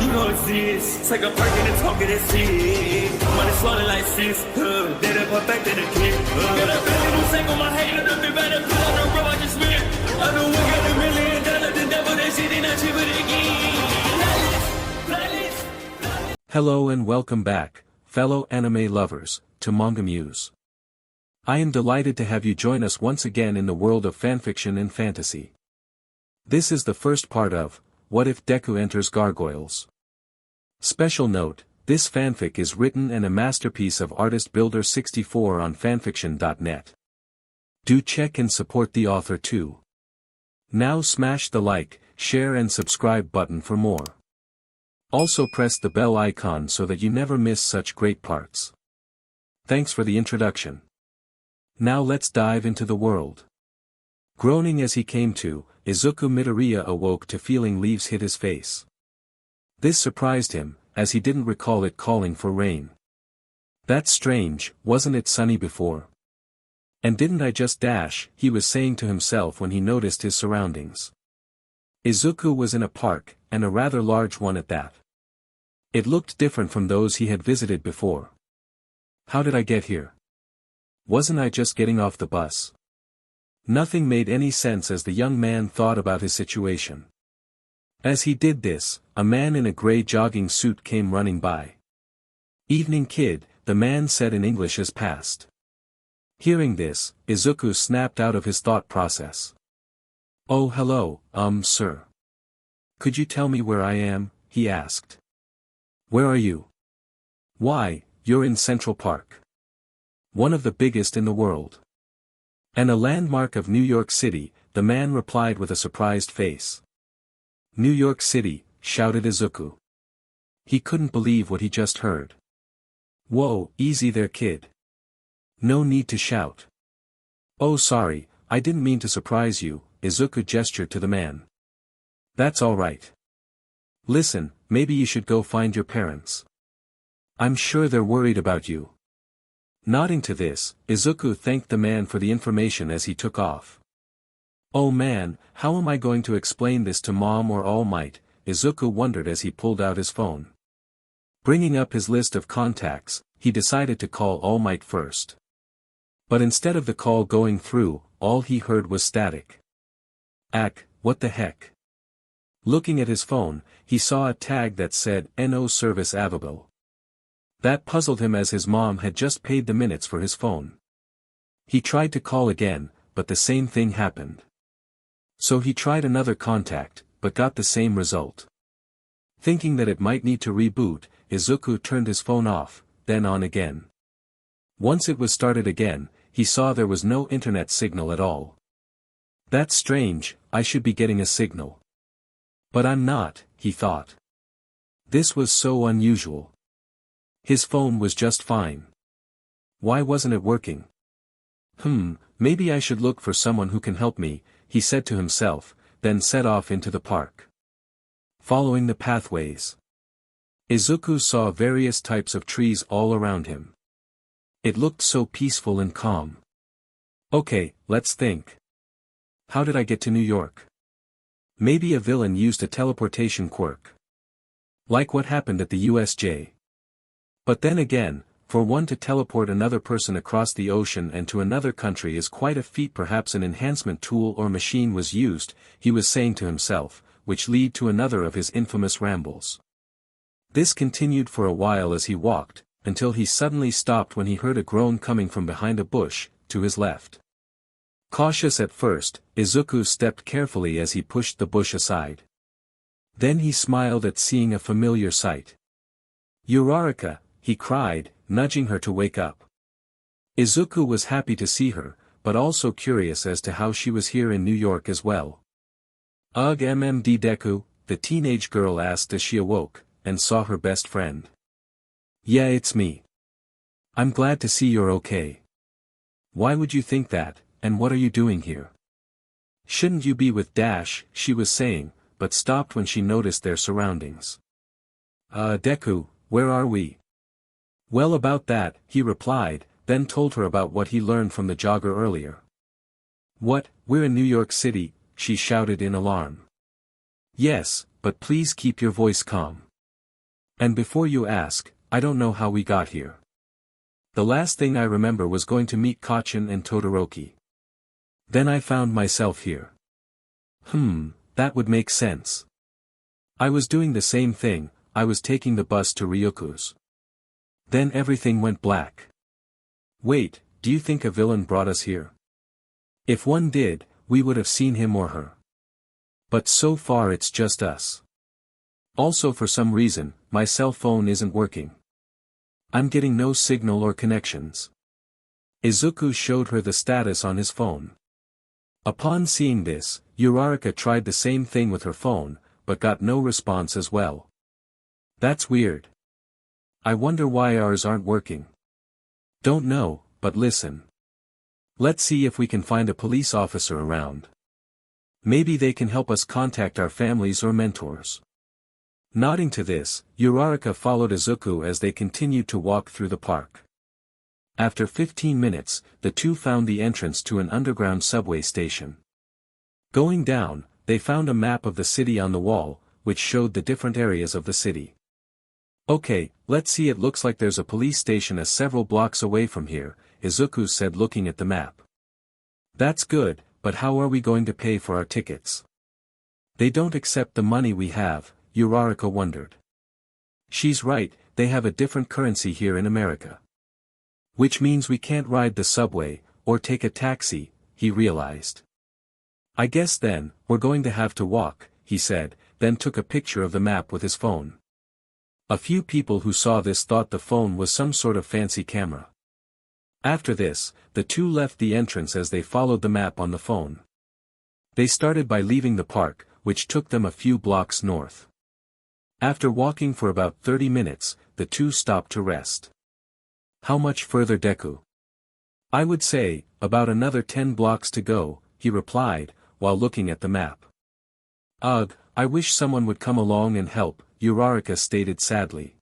You know it's this. Take a perk and a talk of that shit. Money swallowing like sis. Did it perfect in the kid. Got a billion who sang on my head. Look up better put on the road I just spent. I know we got $1 million. The devil that shit ain't not cheaper than again. Hello and welcome back, fellow anime lovers, to MangaMuse. I am delighted to have you join us once again in the world of fanfiction and fantasy. This is the first part of What If Deku Enters Gargoyles. Special note, this fanfic is written and a masterpiece of artist Builder64 on FANFICTIONnet. Do check and support the author too. Now smash the like, share and subscribe button for more. Also press the bell icon so that you never miss such great parts. Thanks for the introduction. Now let's dive into the world. Groaning as he came to, Izukumidoriya awoke to feeling leaves hit his face. This surprised him, as he didn't recall it calling for rain. That's strange, wasn't it sunny before? And didn't I just dash, he was saying to himself when he noticed his surroundings. Izuku was in a park, and a rather large one at that. It looked different from those he had visited before. How did I get here? Wasn't I just getting off the bus? Nothing made any sense as the young man thought about his situation. As he did this, a man in a gray jogging suit came running by. "Evening kid," the man said in English as passed. Hearing this, Izuku snapped out of his thought process. "Oh hello, sir. Could you tell me where I am?" he asked. "Where are you?" "Why, you're in Central Park. One of the biggest in the world. And a landmark of New York City," the man replied with a surprised face. "New York City," shouted Izuku. He couldn't believe what he just heard. "Whoa, easy there kid. No need to shout." "Oh sorry, I didn't mean to surprise you," Izuku gestured to the man. "That's all right. Listen, maybe you should go find your parents. I'm sure they're worried about you." Nodding to this, Izuku thanked the man for the information as he took off. "Oh man, how am I going to explain this to Mom or All Might?" Izuku wondered as he pulled out his phone. Bringing up his list of contacts, he decided to call All Might first. But instead of the call going through, all he heard was static. What the heck? Looking at his phone, he saw a tag that said, "No service available." That puzzled him as his mom had just paid the minutes for his phone. He tried to call again, but the same thing happened. So he tried another contact, but got the same result. Thinking that it might need to reboot, Izuku turned his phone off, then on again. Once it was started again, he saw there was no internet signal at all. "That's strange, I should be getting a signal. But I'm not," he thought. This was so unusual. His phone was just fine. Why wasn't it working? Maybe I should look for someone who can help me, he said to himself, then set off into the park. Following the pathways, Izuku saw various types of trees all around him. It looked so peaceful and calm. Okay, let's think. How did I get to New York? Maybe a villain used a teleportation quirk. Like what happened at the USJ. But then again, for one to teleport another person across the ocean and to another country is quite a feat. Perhaps an enhancement tool or machine was used, he was saying to himself, which led to another of his infamous rambles. This continued for a while as he walked, until he suddenly stopped when he heard a groan coming from behind a bush, to his left. Cautious at first, Izuku stepped carefully as he pushed the bush aside. Then he smiled at seeing a familiar sight. "Urarica," he cried, nudging her to wake up. Izuku was happy to see her, but also curious as to how she was here in New York as well. "Ugh MMD Deku," the teenage girl asked as she awoke, and saw her best friend. "Yeah, it's me. I'm glad to see you're okay." "Why would you think that, and what are you doing here?" "Shouldn't you be with Dash," she was saying, but stopped when she noticed their surroundings. Deku, where are we?" "Well about that," he replied, then told her about what he learned from the jogger earlier. "What, we're in New York City?" she shouted in alarm. "Yes, but please keep your voice calm. And before you ask, I don't know how we got here. The last thing I remember was going to meet Kacchan and Todoroki. Then I found myself here. That would make sense. I was doing the same thing, I was taking the bus to Ryuku's. Then everything went black. Wait, do you think a villain brought us here? If one did, we would have seen him or her. But so far it's just us. Also for some reason, my cell phone isn't working. I'm getting no signal or connections. Izuku showed her the status on his phone. Upon seeing this, Urarica tried the same thing with her phone, but got no response as well. That's weird. I wonder why ours aren't working. Don't know, but listen. Let's see if we can find a police officer around. Maybe they can help us contact our families or mentors. Nodding to this, Urarica followed Izuku as they continued to walk through the park. After 15 minutes, the two found the entrance to an underground subway station. Going down, they found a map of the city on the wall, which showed the different areas of the city. Okay, let's see, it looks like there's a police station several blocks away from here, Izuku said looking at the map. That's good, but how are we going to pay for our tickets? They don't accept the money we have, Urarica wondered. She's right, they have a different currency here in America. Which means we can't ride the subway, or take a taxi, he realized. I guess then, we're going to have to walk, he said, then took a picture of the map with his phone. A few people who saw this thought the phone was some sort of fancy camera. After this, the two left the entrance as they followed the map on the phone. They started by leaving the park, which took them a few blocks north. After walking for about 30 minutes, the two stopped to rest. How much further, Deku? I would say, about another 10 blocks to go, he replied, while looking at the map. Ugh, I wish someone would come along and help, Urarica stated sadly.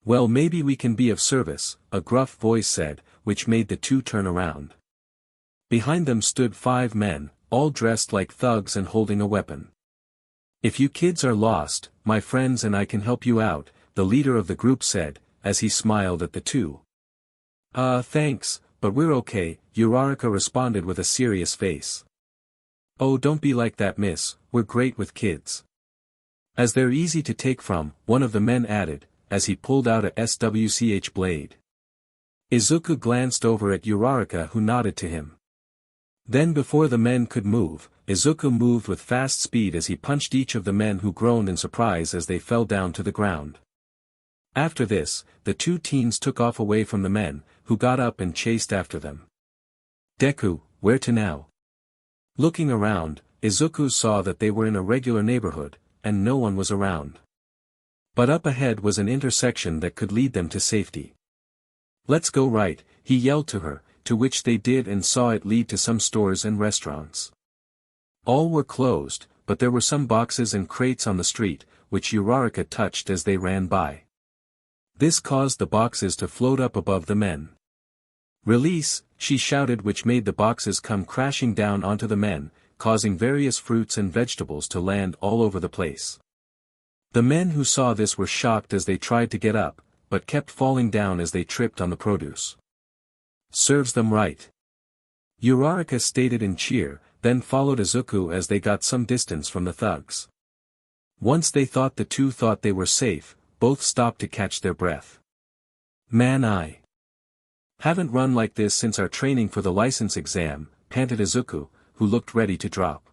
Well, maybe we can be of service, a gruff voice said, which made the two turn around. Behind them stood 5 men, all dressed like thugs and holding a weapon. If you kids are lost, my friends and I can help you out, the leader of the group said, as he smiled at the two. Thanks, but we're okay, Urarica responded with a serious face. Oh, don't be like that, miss, we're great with kids. As they're easy to take from, one of the men added, as he pulled out a SWCH blade. Izuku glanced over at Urarica, who nodded to him. Then before the men could move, Izuku moved with fast speed as he punched each of the men, who groaned in surprise as they fell down to the ground. After this, the two teens took off away from the men, who got up and chased after them. Deku, where to now? Looking around, Izuku saw that they were in a regular neighborhood, and no one was around. But up ahead was an intersection that could lead them to safety. Let's go right, he yelled to her, to which they did and saw it lead to some stores and restaurants. All were closed, but there were some boxes and crates on the street, which Urarica touched as they ran by. This caused the boxes to float up above the men. Release, she shouted, which made the boxes come crashing down onto the men, causing various fruits and vegetables to land all over the place. The men who saw this were shocked as they tried to get up, but kept falling down as they tripped on the produce. Serves them right. Urarica stated in cheer, then followed Izuku as they got some distance from the thugs. Once they thought the two thought they were safe, both stopped to catch their breath. Man, I haven't run like this since our training for the license exam, panted Izuku, who looked ready to drop.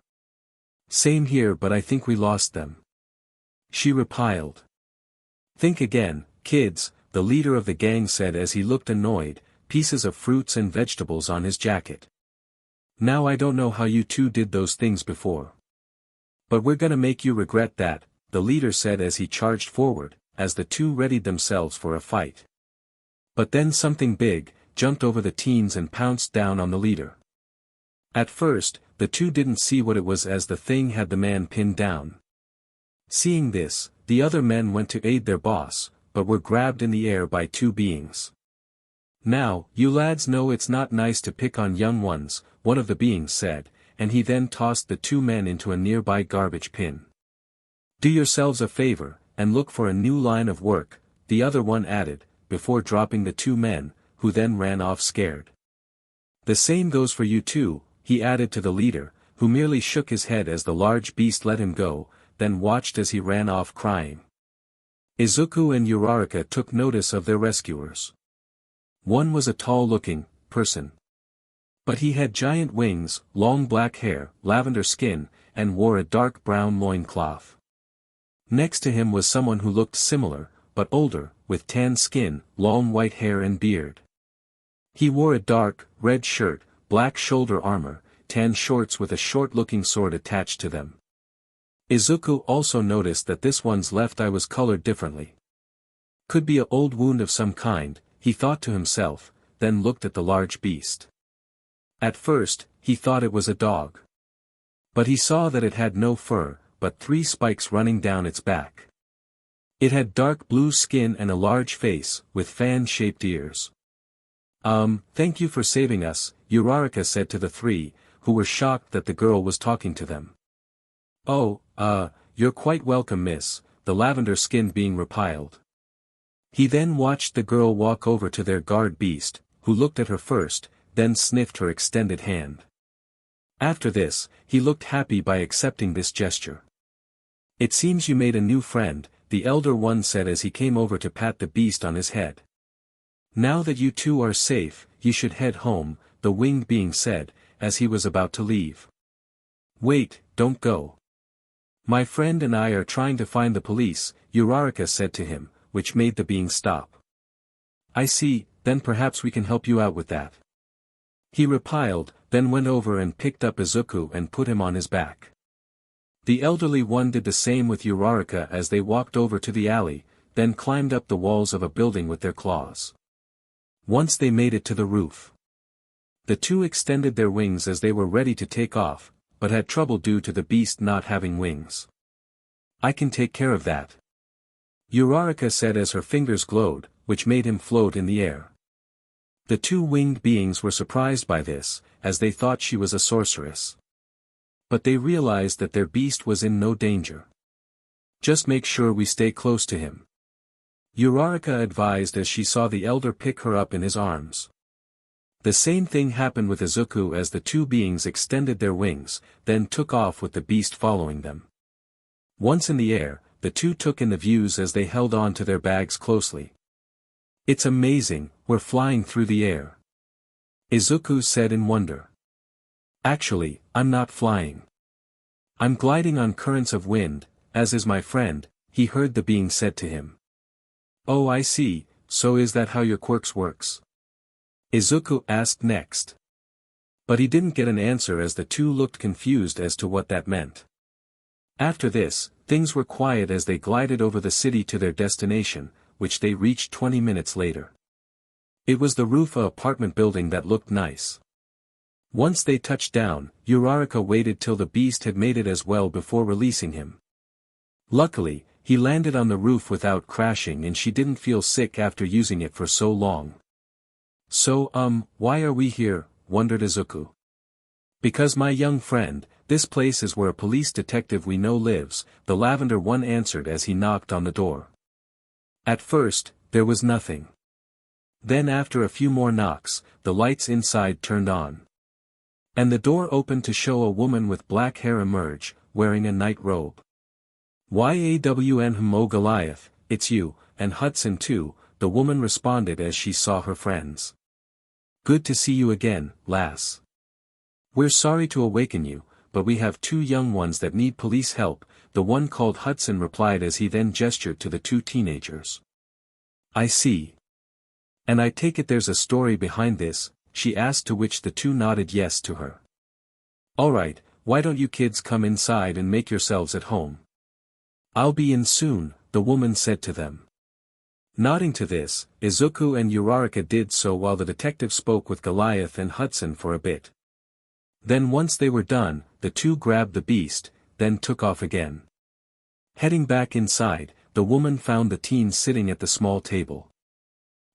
Same here, but I think we lost them. She replied. Think again, kids, the leader of the gang said as he looked annoyed, pieces of fruits and vegetables on his jacket. Now I don't know how you two did those things before. But we're gonna make you regret that, the leader said as he charged forward, as the two readied themselves for a fight. But then something big jumped over the teens and pounced down on the leader. At first, the two didn't see what it was as the thing had the man pinned down. Seeing this, the other men went to aid their boss, but were grabbed in the air by two beings. Now, you lads know it's not nice to pick on young ones, one of the beings said, and he then tossed the two men into a nearby garbage bin. Do yourselves a favor, and look for a new line of work," the other one added, before dropping the two men, who then ran off scared. "The same goes for you too," he added to the leader, who merely shook his head as the large beast let him go, then watched as he ran off crying. Izuku and Urarica took notice of their rescuers. One was a tall-looking person. But he had giant wings, long black hair, lavender skin, and wore a dark brown loincloth. Next to him was someone who looked similar, but older, with tan skin, long white hair and beard. He wore a dark, red shirt, black shoulder armor, tan shorts with a short-looking sword attached to them. Izuku also noticed that this one's left eye was colored differently. Could be an old wound of some kind, he thought to himself, then looked at the large beast. At first, he thought it was a dog. But he saw that it had no fur, but 3 spikes running down its back. It had dark blue skin and a large face, with fan-shaped ears. Thank you for saving us," Urarica said to the 3, who were shocked that the girl was talking to them. "Oh, you're quite welcome, miss," the lavender-skinned being replied. He then watched the girl walk over to their guard beast, who looked at her first, then sniffed her extended hand. After this, he looked happy by accepting this gesture. "It seems you made a new friend," the elder one said as he came over to pat the beast on his head. "Now that you two are safe, you should head home," the winged being said, as he was about to leave. "Wait, don't go. My friend and I are trying to find the police," Urarica said to him, which made the being stop. "I see, then perhaps we can help you out with that." He replied, then went over and picked up Izuku and put him on his back. The elderly one did the same with Urarica as they walked over to the alley, then climbed up the walls of a building with their claws. Once they made it to the roof. The two extended their wings as they were ready to take off, but had trouble due to the beast not having wings. "I can take care of that," Urarica said as her fingers glowed, which made him float in the air. The two winged beings were surprised by this, as they thought she was a sorceress. But they realized that their beast was in no danger. "Just make sure we stay close to him," Urarica advised as she saw the elder pick her up in his arms. The same thing happened with Izuku as the two beings extended their wings, then took off with the beast following them. Once in the air, the two took in the views as they held on to their bags closely. "It's amazing, we're flying through the air," Izuku said in wonder. "Actually, I'm not flying. I'm gliding on currents of wind, as is my friend," he heard the being said to him. "Oh, I see, so is that how your quirks works?" Izuku asked next. But he didn't get an answer as the two looked confused as to what that meant. After this, things were quiet as they glided over the city to their destination, which they reached 20 minutes later. It was the roof of an apartment building that looked nice. Once they touched down, Urarica waited till the beast had made it as well before releasing him. Luckily, he landed on the roof without crashing and she didn't feel sick after using it for so long. "So, why are we here?" wondered Izuku. "Because my young friend, this place is where a police detective we know lives," the lavender one answered as he knocked on the door. At first, there was nothing. Then after a few more knocks, the lights inside turned on. And the door opened to show a woman with black hair emerge, wearing a night robe. "YAWN Goliath, it's you, and Hudson too," the woman responded as she saw her friends. "Good to see you again, lass. We're sorry to awaken you, but we have 2 young ones that need police help," the one called Hudson replied as he then gestured to the 2 teenagers. "I see. And I take it there's a story behind this," she asked, to which the 2 nodded yes to her. "Alright, why don't you kids come inside and make yourselves at home? I'll be in soon," the woman said to them. Nodding to this, Izuku and Urarica did so while the detective spoke with Goliath and Hudson for a bit. Then once they were done, the 2 grabbed the beast, then took off again. Heading back inside, the woman found the teens sitting at the small table.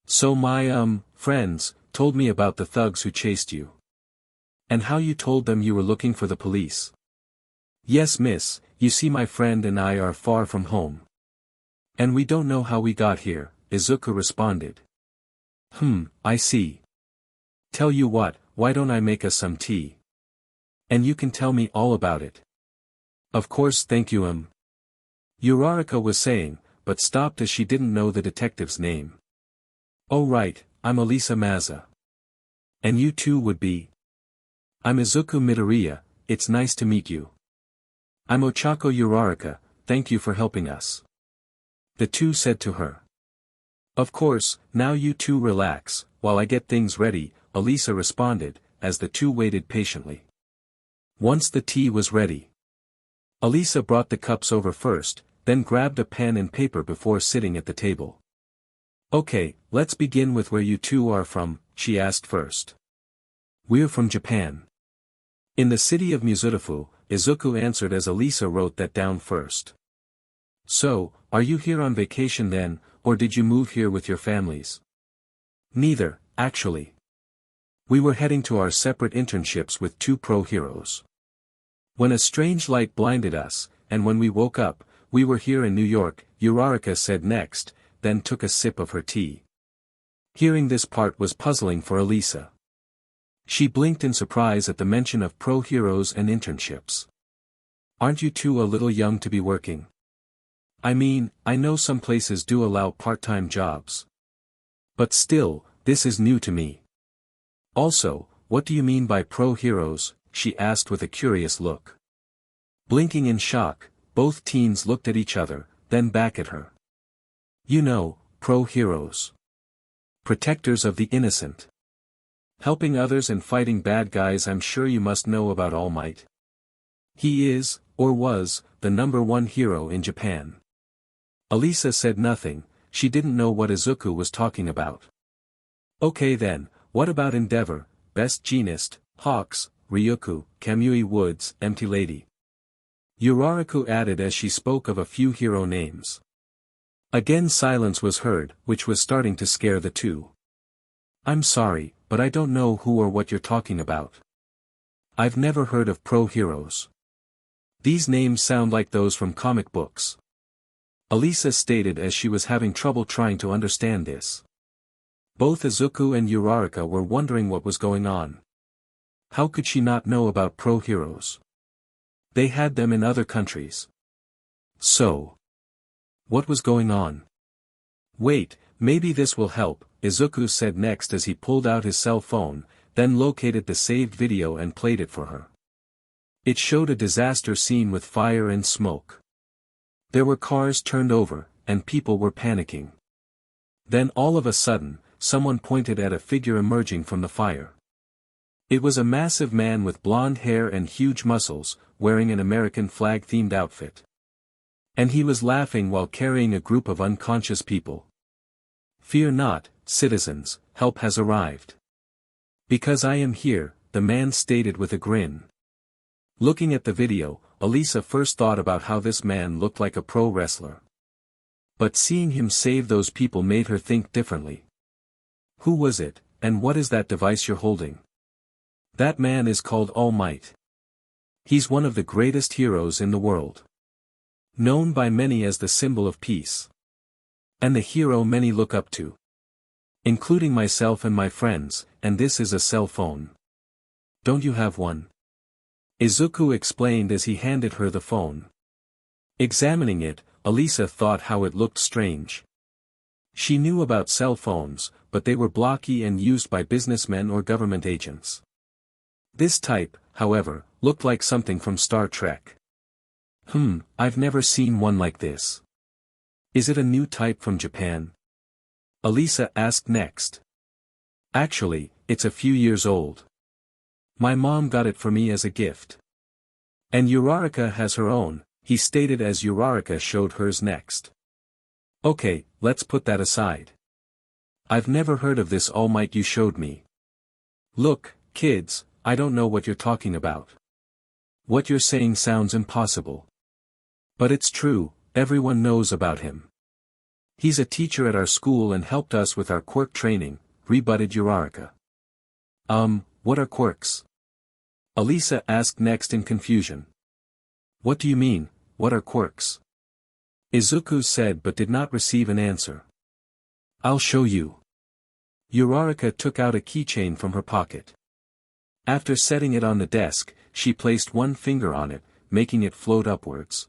"So my, friends, told me about the thugs who chased you. And how you told them you were looking for the police." "Yes, miss, you see my friend and I are far from home. And we don't know how we got here, Izuku responded. I see. Tell you what, why don't I make us some tea? And you can tell me all about it. Of course, thank you, Urarica was saying, but stopped as she didn't know the detective's name. Oh right, I'm Elisa Maza. And you too would be? I'm Izukumidoriya, it's nice to meet you. I'm Ochako Urarica, thank you for helping us. The two said to her. Of course, now you two relax, while I get things ready, Elisa responded, as the two waited patiently. Once the tea was ready, Elisa brought the cups over first, then grabbed a pen and paper before sitting at the table. Okay, let's begin with where you two are from, she asked first. We're from Japan. In the city of Mizutofu, Izuku answered as Elisa wrote that down first. So, are you here on vacation then, or did you move here with your families? Neither, actually. We were heading to our separate internships with two pro heroes. When a strange light blinded us, and when we woke up, we were here in New York, Urarica said next, then took a sip of her tea. Hearing this part was puzzling for Elisa. She blinked in surprise at the mention of pro heroes and internships. Aren't you two a little young to be working? I mean, I know some places do allow part-time jobs. But still, this is new to me. Also, what do you mean by pro heroes? She asked with a curious look. Blinking in shock, both teens looked at each other, then back at her. You know, pro heroes. Protectors of the innocent. Helping others and fighting bad guys. I'm sure you must know about All Might. He is, or was, the #1 hero in Japan. Elisa said nothing, she didn't know what Izuku was talking about. Okay then, what about Endeavor, Best Jeanist, Hawks, Ryuku, Kamui Woods, Empty Lady? Urarica added as she spoke of a few hero names. Again silence was heard, which was starting to scare the two. I'm sorry, but I don't know who or what you're talking about. I've never heard of pro heroes. These names sound like those from comic books. Elisa stated as she was having trouble trying to understand this. Both Izuku and Urarica were wondering what was going on. How could she not know about pro heroes? They had them in other countries. So, what was going on? Wait, maybe this will help, Izuku said next as he pulled out his cell phone, then located the saved video and played it for her. It showed a disaster scene with fire and smoke. There were cars turned over, and people were panicking. Then all of a sudden, someone pointed at a figure emerging from the fire. It was a massive man with blonde hair and huge muscles, wearing an American flag-themed outfit. And he was laughing while carrying a group of unconscious people. Fear not, citizens, help has arrived. Because I am here, the man stated with a grin. Looking at the video, Elisa first thought about how this man looked like a pro wrestler. But seeing him save those people made her think differently. Who was it, and what is that device you're holding? That man is called All Might. He's one of the greatest heroes in the world. Known by many as the symbol of peace. And the hero many look up to. Including myself and my friends, and this is a cell phone. Don't you have one? Izuku explained as he handed her the phone. Examining it, Elisa thought how it looked strange. She knew about cell phones, but they were blocky and used by businessmen or government agents. This type, however, looked like something from Star Trek. I've never seen one like this. Is it a new type from Japan? Elisa asked next. Actually, it's a few years old. My mom got it for me as a gift. And Urarica has her own, he stated as Urarica showed hers next. Okay, let's put that aside. I've never heard of this All Might you showed me. Look, kids, I don't know what you're talking about. What you're saying sounds impossible. But it's true, everyone knows about him. He's a teacher at our school and helped us with our quirk training, rebutted Urarica. What are quirks? Elisa asked next in confusion. What do you mean, what are quirks? Izuku said but did not receive an answer. I'll show you. Urarica took out a keychain from her pocket. After setting it on the desk, she placed one finger on it, making it float upwards.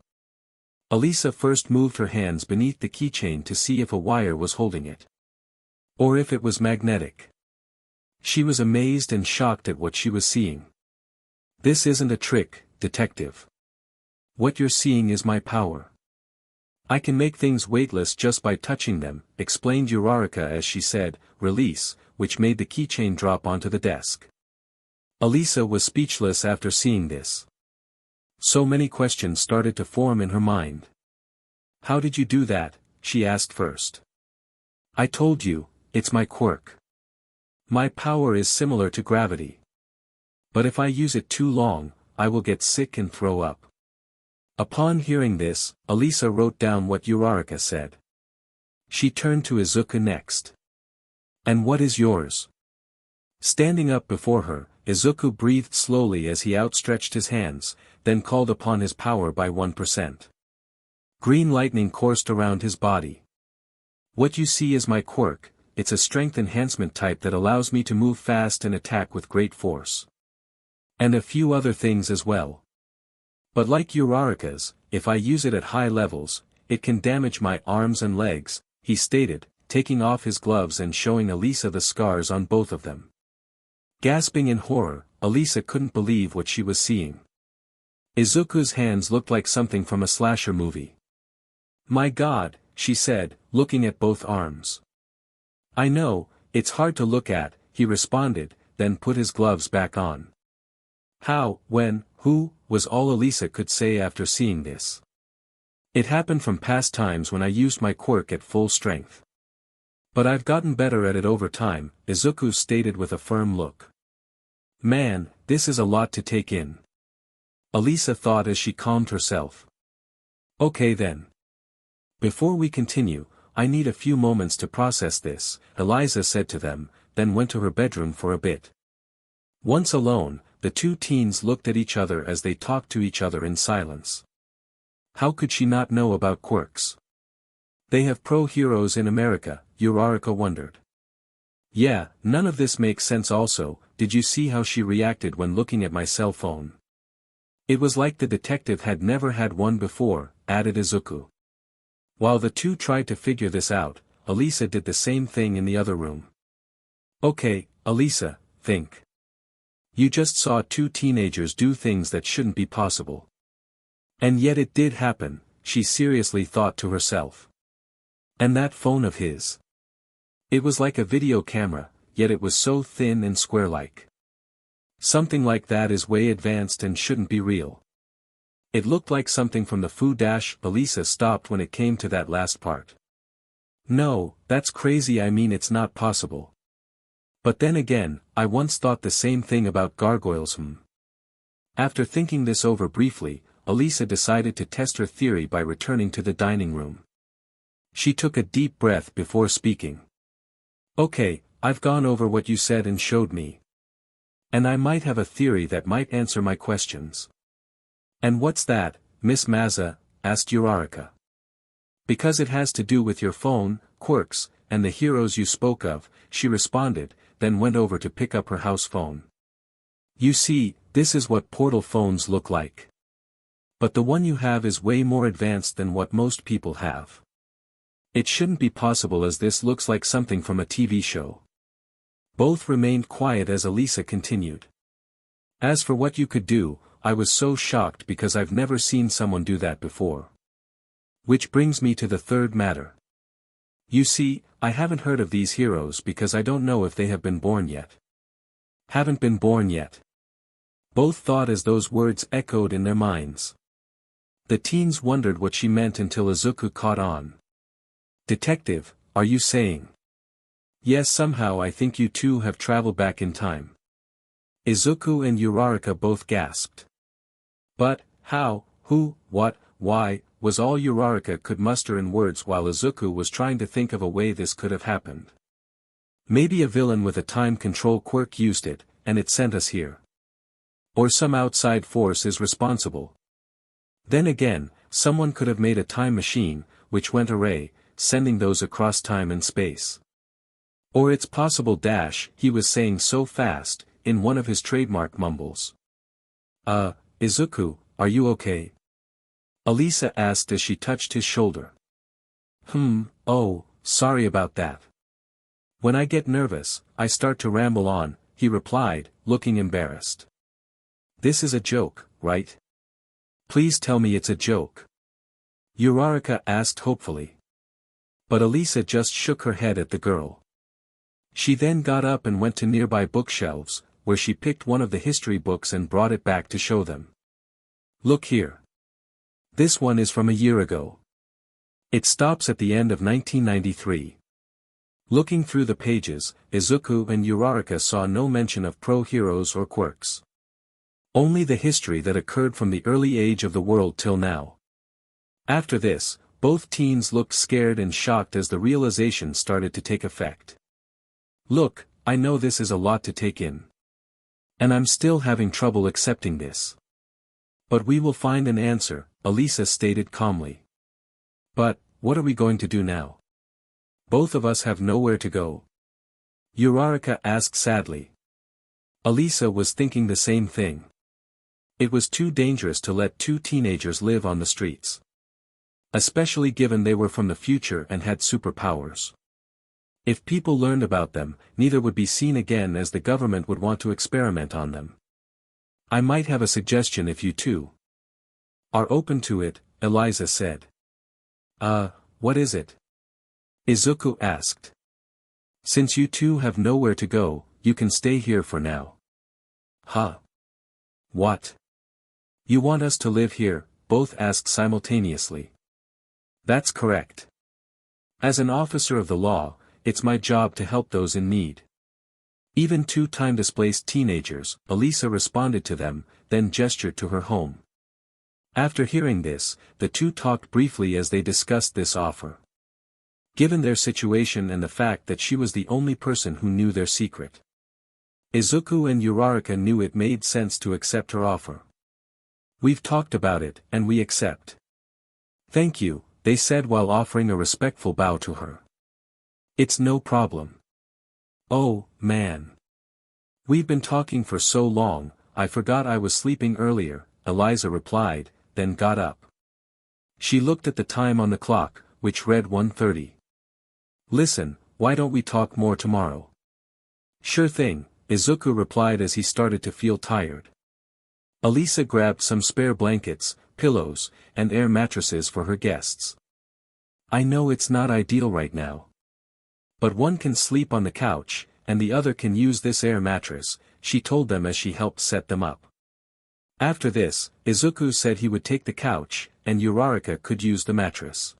Elisa first moved her hands beneath the keychain to see if a wire was holding it. Or if it was magnetic. She was amazed and shocked at what she was seeing. This isn't a trick, detective. What you're seeing is my power. I can make things weightless just by touching them, explained Urarica as she said, release, which made the keychain drop onto the desk. Elisa was speechless after seeing this. So many questions started to form in her mind. How did you do that? She asked first. I told you, it's my quirk. My power is similar to gravity. But if I use it too long, I will get sick and throw up. Upon hearing this, Elisa wrote down what Urarica said. She turned to Izuku next. And what is yours? Standing up before her, Izuku breathed slowly as he outstretched his hands, then called upon his power by 1%. Green lightning coursed around his body. What you see is my quirk, it's a strength enhancement type that allows me to move fast and attack with great force. And a few other things as well. But like Urarica's, if I use it at high levels, it can damage my arms and legs, he stated, taking off his gloves and showing Elisa the scars on both of them. Gasping in horror, Elisa couldn't believe what she was seeing. Izuku's hands looked like something from a slasher movie. My God, she said, looking at both arms. I know, it's hard to look at, he responded, then put his gloves back on. How, when, who, was all Elisa could say after seeing this. It happened from past times when I used my quirk at full strength. But I've gotten better at it over time, Izuku stated with a firm look. Man, this is a lot to take in. Elisa thought as she calmed herself. Okay then. Before we continue, I need a few moments to process this, Eliza said to them, then went to her bedroom for a bit. Once alone, the two teens looked at each other as they talked to each other in silence. How could she not know about quirks? They have pro-heroes in America, Urarica wondered. Yeah, none of this makes sense also, did you see how she reacted when looking at my cell phone? It was like the detective had never had one before, added Izuku. While the two tried to figure this out, Elisa did the same thing in the other room. Okay, Elisa, think. You just saw two teenagers do things that shouldn't be possible. And yet it did happen, she seriously thought to herself. And that phone of his. It was like a video camera, yet it was so thin and square-like. Something like that is way advanced and shouldn't be real. It looked like something from the Fu Dash. Elisa stopped when it came to that last part. No, that's crazy, I mean it's not possible. But then again, I once thought the same thing about gargoyles. After thinking this over briefly, Elisa decided to test her theory by returning to the dining room. She took a deep breath before speaking. Okay, I've gone over what you said and showed me. And I might have a theory that might answer my questions. And what's that, Miss Maza? Asked Urarica. Because it has to do with your phone, quirks, and the heroes you spoke of, she responded, then went over to pick up her house phone. You see, this is what portal phones look like. But the one you have is way more advanced than what most people have. It shouldn't be possible as this looks like something from a TV show. Both remained quiet as Elisa continued. As for what you could do, I was so shocked because I've never seen someone do that before. Which brings me to the third matter. You see, I haven't heard of these heroes because I don't know if they have been born yet. Haven't been born yet. Both thought as those words echoed in their minds. The teens wondered what she meant until Izuku caught on. Detective, are you saying? Yes, somehow I think you two have traveled back in time. Izuku and Urarica both gasped. But, how, who, what, why, was all Urarica could muster in words while Izuku was trying to think of a way this could have happened. Maybe a villain with a time control quirk used it, and it sent us here. Or some outside force is responsible. Then again, someone could have made a time machine, which went array, sending those across time and space. Or it's possible dash, he was saying so fast, in one of his trademark mumbles. Izuku, are you okay? Elisa asked as she touched his shoulder. Oh, sorry about that. When I get nervous, I start to ramble on, he replied, looking embarrassed. This is a joke, right? Please tell me it's a joke. Urarica asked hopefully. But Elisa just shook her head at the girl. She then got up and went to nearby bookshelves, where she picked one of the history books and brought it back to show them. Look here. This one is from a year ago. It stops at the end of 1993. Looking through the pages, Izuku and Urarica saw no mention of pro-heroes or quirks. Only the history that occurred from the early age of the world till now. After this, both teens looked scared and shocked as the realization started to take effect. Look, I know this is a lot to take in. And I'm still having trouble accepting this. But we will find an answer, Elisa stated calmly. But, what are we going to do now? Both of us have nowhere to go. Urarica asked sadly. Elisa was thinking the same thing. It was too dangerous to let two teenagers live on the streets. Especially given they were from the future and had superpowers. If people learned about them, neither would be seen again as the government would want to experiment on them. I might have a suggestion if you two are open to it, Eliza said. What is it? Izuku asked. Since you two have nowhere to go, you can stay here for now. Huh? What? You want us to live here? Both asked simultaneously. That's correct. As an officer of the law, it's my job to help those in need. Even two time-displaced teenagers, Elisa responded to them, then gestured to her home. After hearing this, the two talked briefly as they discussed this offer. Given their situation and the fact that she was the only person who knew their secret, Izuku and Urarica knew it made sense to accept her offer. We've talked about it, and we accept. Thank you, they said while offering a respectful bow to her. It's no problem. Oh, man. We've been talking for so long, I forgot I was sleeping earlier, Eliza replied, then got up. She looked at the time on the clock, which read 1:30. Listen, why don't we talk more tomorrow? Sure thing, Izuku replied as he started to feel tired. Elisa grabbed some spare blankets, pillows, and air mattresses for her guests. I know it's not ideal right now. But one can sleep on the couch, and the other can use this air mattress, she told them as she helped set them up. After this, Izuku said he would take the couch, and Urarica could use the mattress.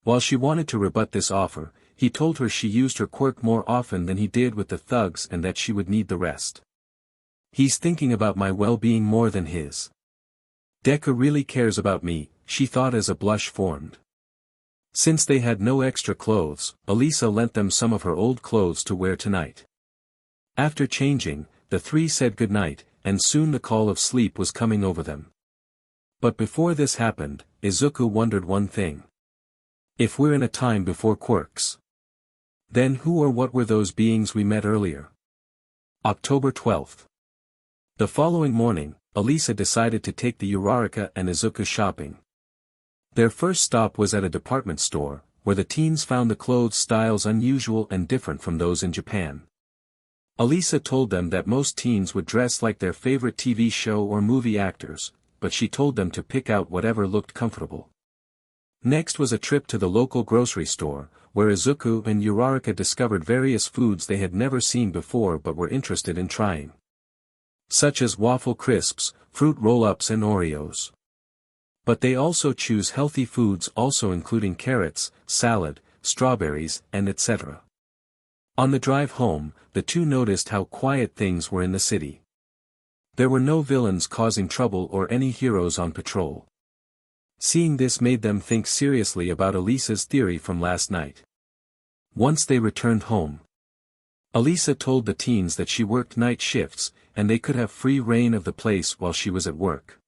While she wanted to rebut this offer, he told her she used her quirk more often than he did with the thugs and that she would need the rest. He's thinking about my well-being more than his. Deku really cares about me, she thought as a blush formed. Since they had no extra clothes, Elisa lent them some of her old clothes to wear tonight. After changing, the three said goodnight, and soon the call of sleep was coming over them. But before this happened, Izuku wondered one thing. If we're in a time before quirks, then who or what were those beings we met earlier? October 12th. The following morning, Elisa decided to take the Urarica and Izuku shopping. Their first stop was at a department store, where the teens found the clothes styles unusual and different from those in Japan. Elisa told them that most teens would dress like their favorite TV show or movie actors, but she told them to pick out whatever looked comfortable. Next was a trip to the local grocery store, where Izuku and Urarica discovered various foods they had never seen before but were interested in trying. Such as waffle crisps, fruit roll-ups and Oreos. But they also choose healthy foods also including carrots, salad, strawberries, and etc. On the drive home, the two noticed how quiet things were in the city. There were no villains causing trouble or any heroes on patrol. Seeing this made them think seriously about Elisa's theory from last night. Once they returned home, Elisa told the teens that she worked night shifts, and they could have free reign of the place while she was at work.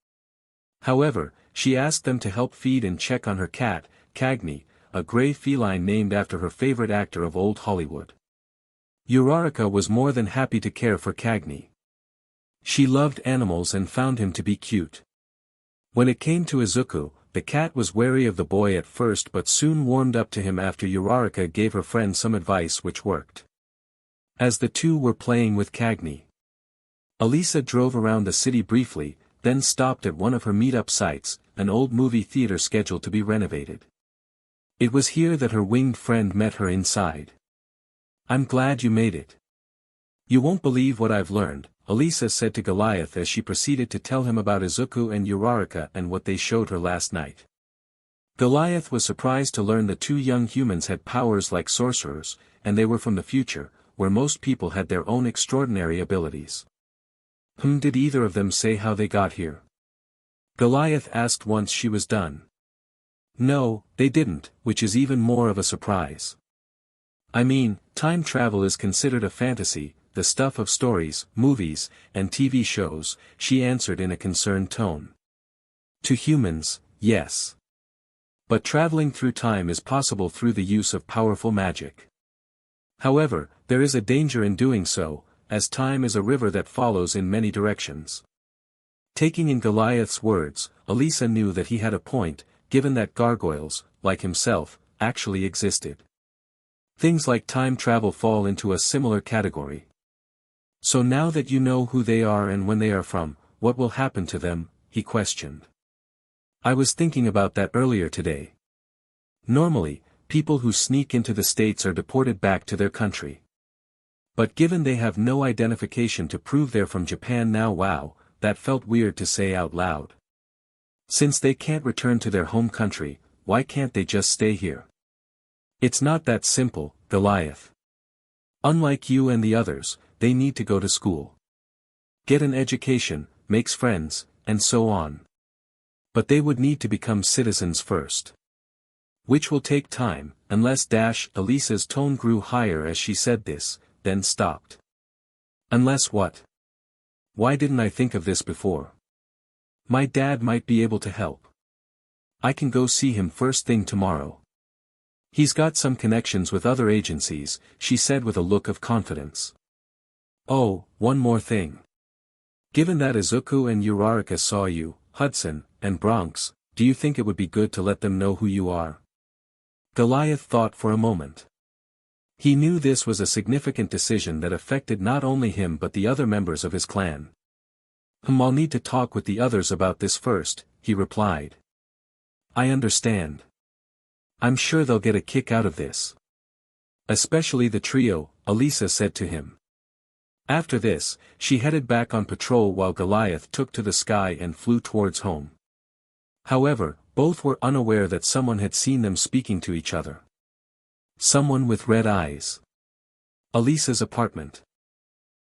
However, she asked them to help feed and check on her cat, Cagney, a gray feline named after her favorite actor of old Hollywood. Urarica was more than happy to care for Cagney. She loved animals and found him to be cute. When it came to Izuku, the cat was wary of the boy at first but soon warmed up to him after Urarica gave her friend some advice which worked. As the two were playing with Cagney, Elisa drove around the city briefly, then stopped at one of her meet-up sites, an old movie theater scheduled to be renovated. It was here that her winged friend met her inside. "I'm glad you made it. You won't believe what I've learned," Elisa said to Goliath as she proceeded to tell him about Izuku and Urarica and what they showed her last night. Goliath was surprised to learn the two young humans had powers like sorcerers, and they were from the future, where most people had their own extraordinary abilities. Did either of them say how they got here?" Goliath asked once she was done. "No, they didn't, which is even more of a surprise. I mean, time travel is considered a fantasy, the stuff of stories, movies, and TV shows," she answered in a concerned tone. "To humans, yes. But traveling through time is possible through the use of powerful magic. However, there is a danger in doing so, as time is a river that follows in many directions." Taking in Goliath's words, Elisa knew that he had a point, given that gargoyles, like himself, actually existed. Things like time travel fall into a similar category. "So now that you know who they are and when they are from, what will happen to them?" he questioned. "I was thinking about that earlier today. Normally, people who sneak into the States are deported back to their country. But given they have no identification to prove they're from Japan now, wow, that felt weird to say out loud. Since they can't return to their home country, why can't they just stay here?" "It's not that simple, Goliath. Unlike you and the others, they need to go to school. Get an education, makes friends, and so on. But they would need to become citizens first. Which will take time, unless Elisa's tone grew higher as she said this, then stopped. "Unless what? Why didn't I think of this before? My dad might be able to help. I can go see him first thing tomorrow. He's got some connections with other agencies," she said with a look of confidence. "Oh, one more thing. Given that Izuku and Urarica saw you, Hudson, and Bronx, do you think it would be good to let them know who you are?" Goliath thought for a moment. He knew this was a significant decision that affected not only him but the other members of his clan. "I'll need to talk with the others about this first," he replied. "I understand. I'm sure they'll get a kick out of this. Especially the trio," Elisa said to him. After this, she headed back on patrol while Goliath took to the sky and flew towards home. However, both were unaware that someone had seen them speaking to each other. Someone with red eyes. Elisa's apartment.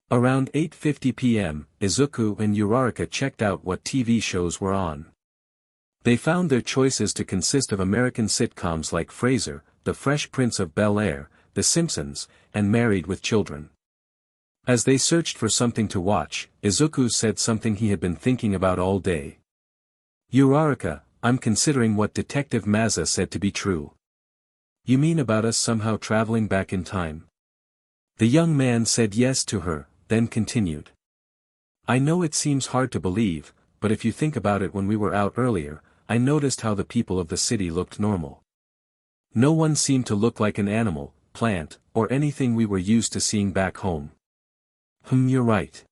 Around 8:50 p.m., Izuku and Urarica checked out what TV shows were on. They found their choices to consist of American sitcoms like Frasier, The Fresh Prince of Bel-Air, The Simpsons, and Married with Children. As they searched for something to watch, Izuku said something he had been thinking about all day. "Urarica, I'm considering what Detective Maza said to be true." "You mean about us somehow traveling back in time?" The young man said yes to her, then continued. "I know it seems hard to believe, but if you think about it, when we were out earlier, I noticed how the people of the city looked normal. No one seemed to look like an animal, plant, or anything we were used to seeing back home." You're right.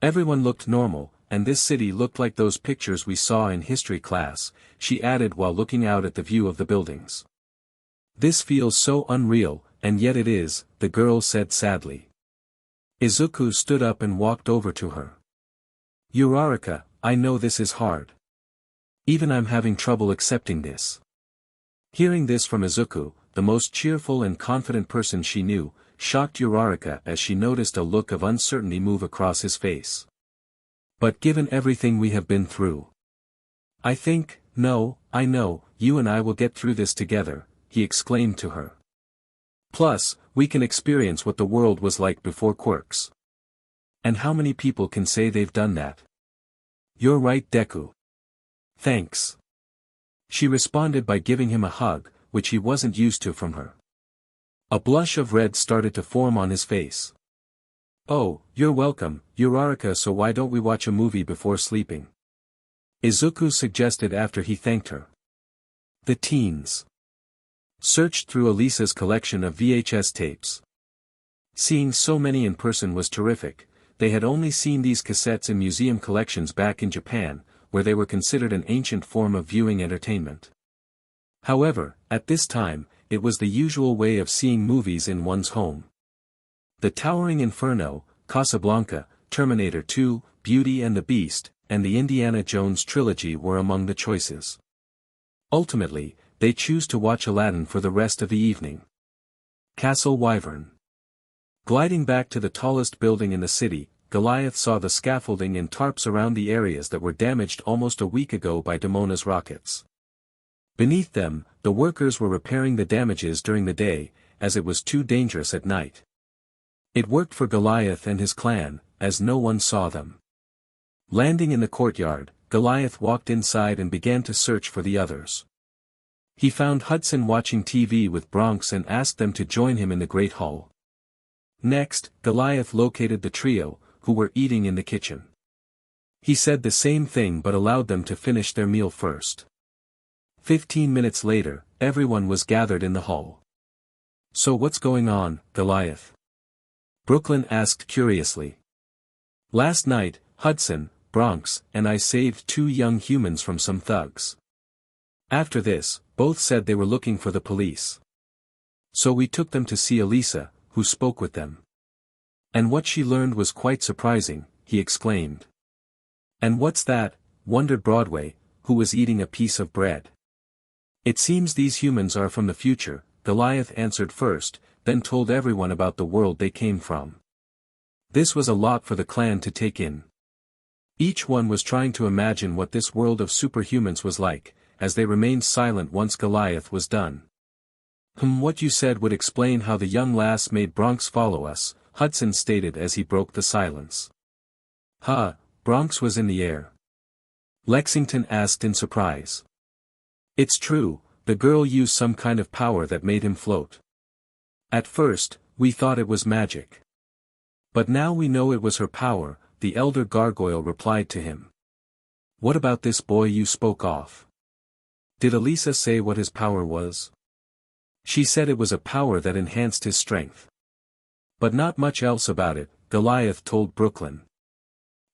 Everyone looked normal, and this city looked like those pictures we saw in history class," she added while looking out at the view of the buildings. "This feels so unreal, and yet it is," the girl said sadly. Izuku stood up and walked over to her. "Urarica, I know this is hard. Even I'm having trouble accepting this." Hearing this from Izuku, the most cheerful and confident person she knew, shocked Urarica as she noticed a look of uncertainty move across his face. "But given everything we have been through, I know, you and I will get through this together," he exclaimed to her. "Plus, we can experience what the world was like before quirks. And how many people can say they've done that?" "You're right, Deku. Thanks. She responded by giving him a hug, which he wasn't used to from her. A blush of red started to form on his face. "Oh, you're welcome, Urarica, so why don't we watch a movie before sleeping?" Izuku suggested after he thanked her. The teens searched through Elisa's collection of VHS tapes. Seeing so many in person was terrific. They had only seen these cassettes in museum collections back in Japan, where they were considered an ancient form of viewing entertainment. However, at this time, it was the usual way of seeing movies in one's home. The Towering Inferno, Casablanca, Terminator 2, Beauty and the Beast, and the Indiana Jones trilogy were among the choices. Ultimately, they choose to watch Aladdin for the rest of the evening. Castle Wyvern. Gliding back to the tallest building in the city, Goliath saw the scaffolding and tarps around the areas that were damaged almost a week ago by Demona's rockets. Beneath them, the workers were repairing the damages during the day, as it was too dangerous at night. It worked for Goliath and his clan, as no one saw them. Landing in the courtyard, Goliath walked inside and began to search for the others. He found Hudson watching TV with Bronx and asked them to join him in the Great Hall. Next, Goliath located the trio, who were eating in the kitchen. He said the same thing but allowed them to finish their meal first. 15 minutes later, everyone was gathered in the hall. "So what's going on, Goliath?" Brooklyn asked curiously. "Last night, Hudson, Bronx, and I saved 2 young humans from some thugs. After this, both said they were looking for the police. So we took them to see Elisa, who spoke with them. And what she learned was quite surprising," he exclaimed. "And what's that?" wondered Broadway, who was eating a piece of bread. "It seems these humans are from the future," Goliath answered first, then told everyone about the world they came from. This was a lot for the clan to take in. Each one was trying to imagine what this world of superhumans was like, as they remained silent once Goliath was done. What you said would explain how the young lass made Bronx follow us," Hudson stated as he broke the silence. Bronx was in the air?" Lexington asked in surprise. "It's true, the girl used some kind of power that made him float. At first, we thought it was magic. But now we know it was her power," the elder Gargoyle replied to him. "What about this boy you spoke of? Did Elisa say what his power was?" "She said it was a power that enhanced his strength. But not much else about it," Goliath told Brooklyn.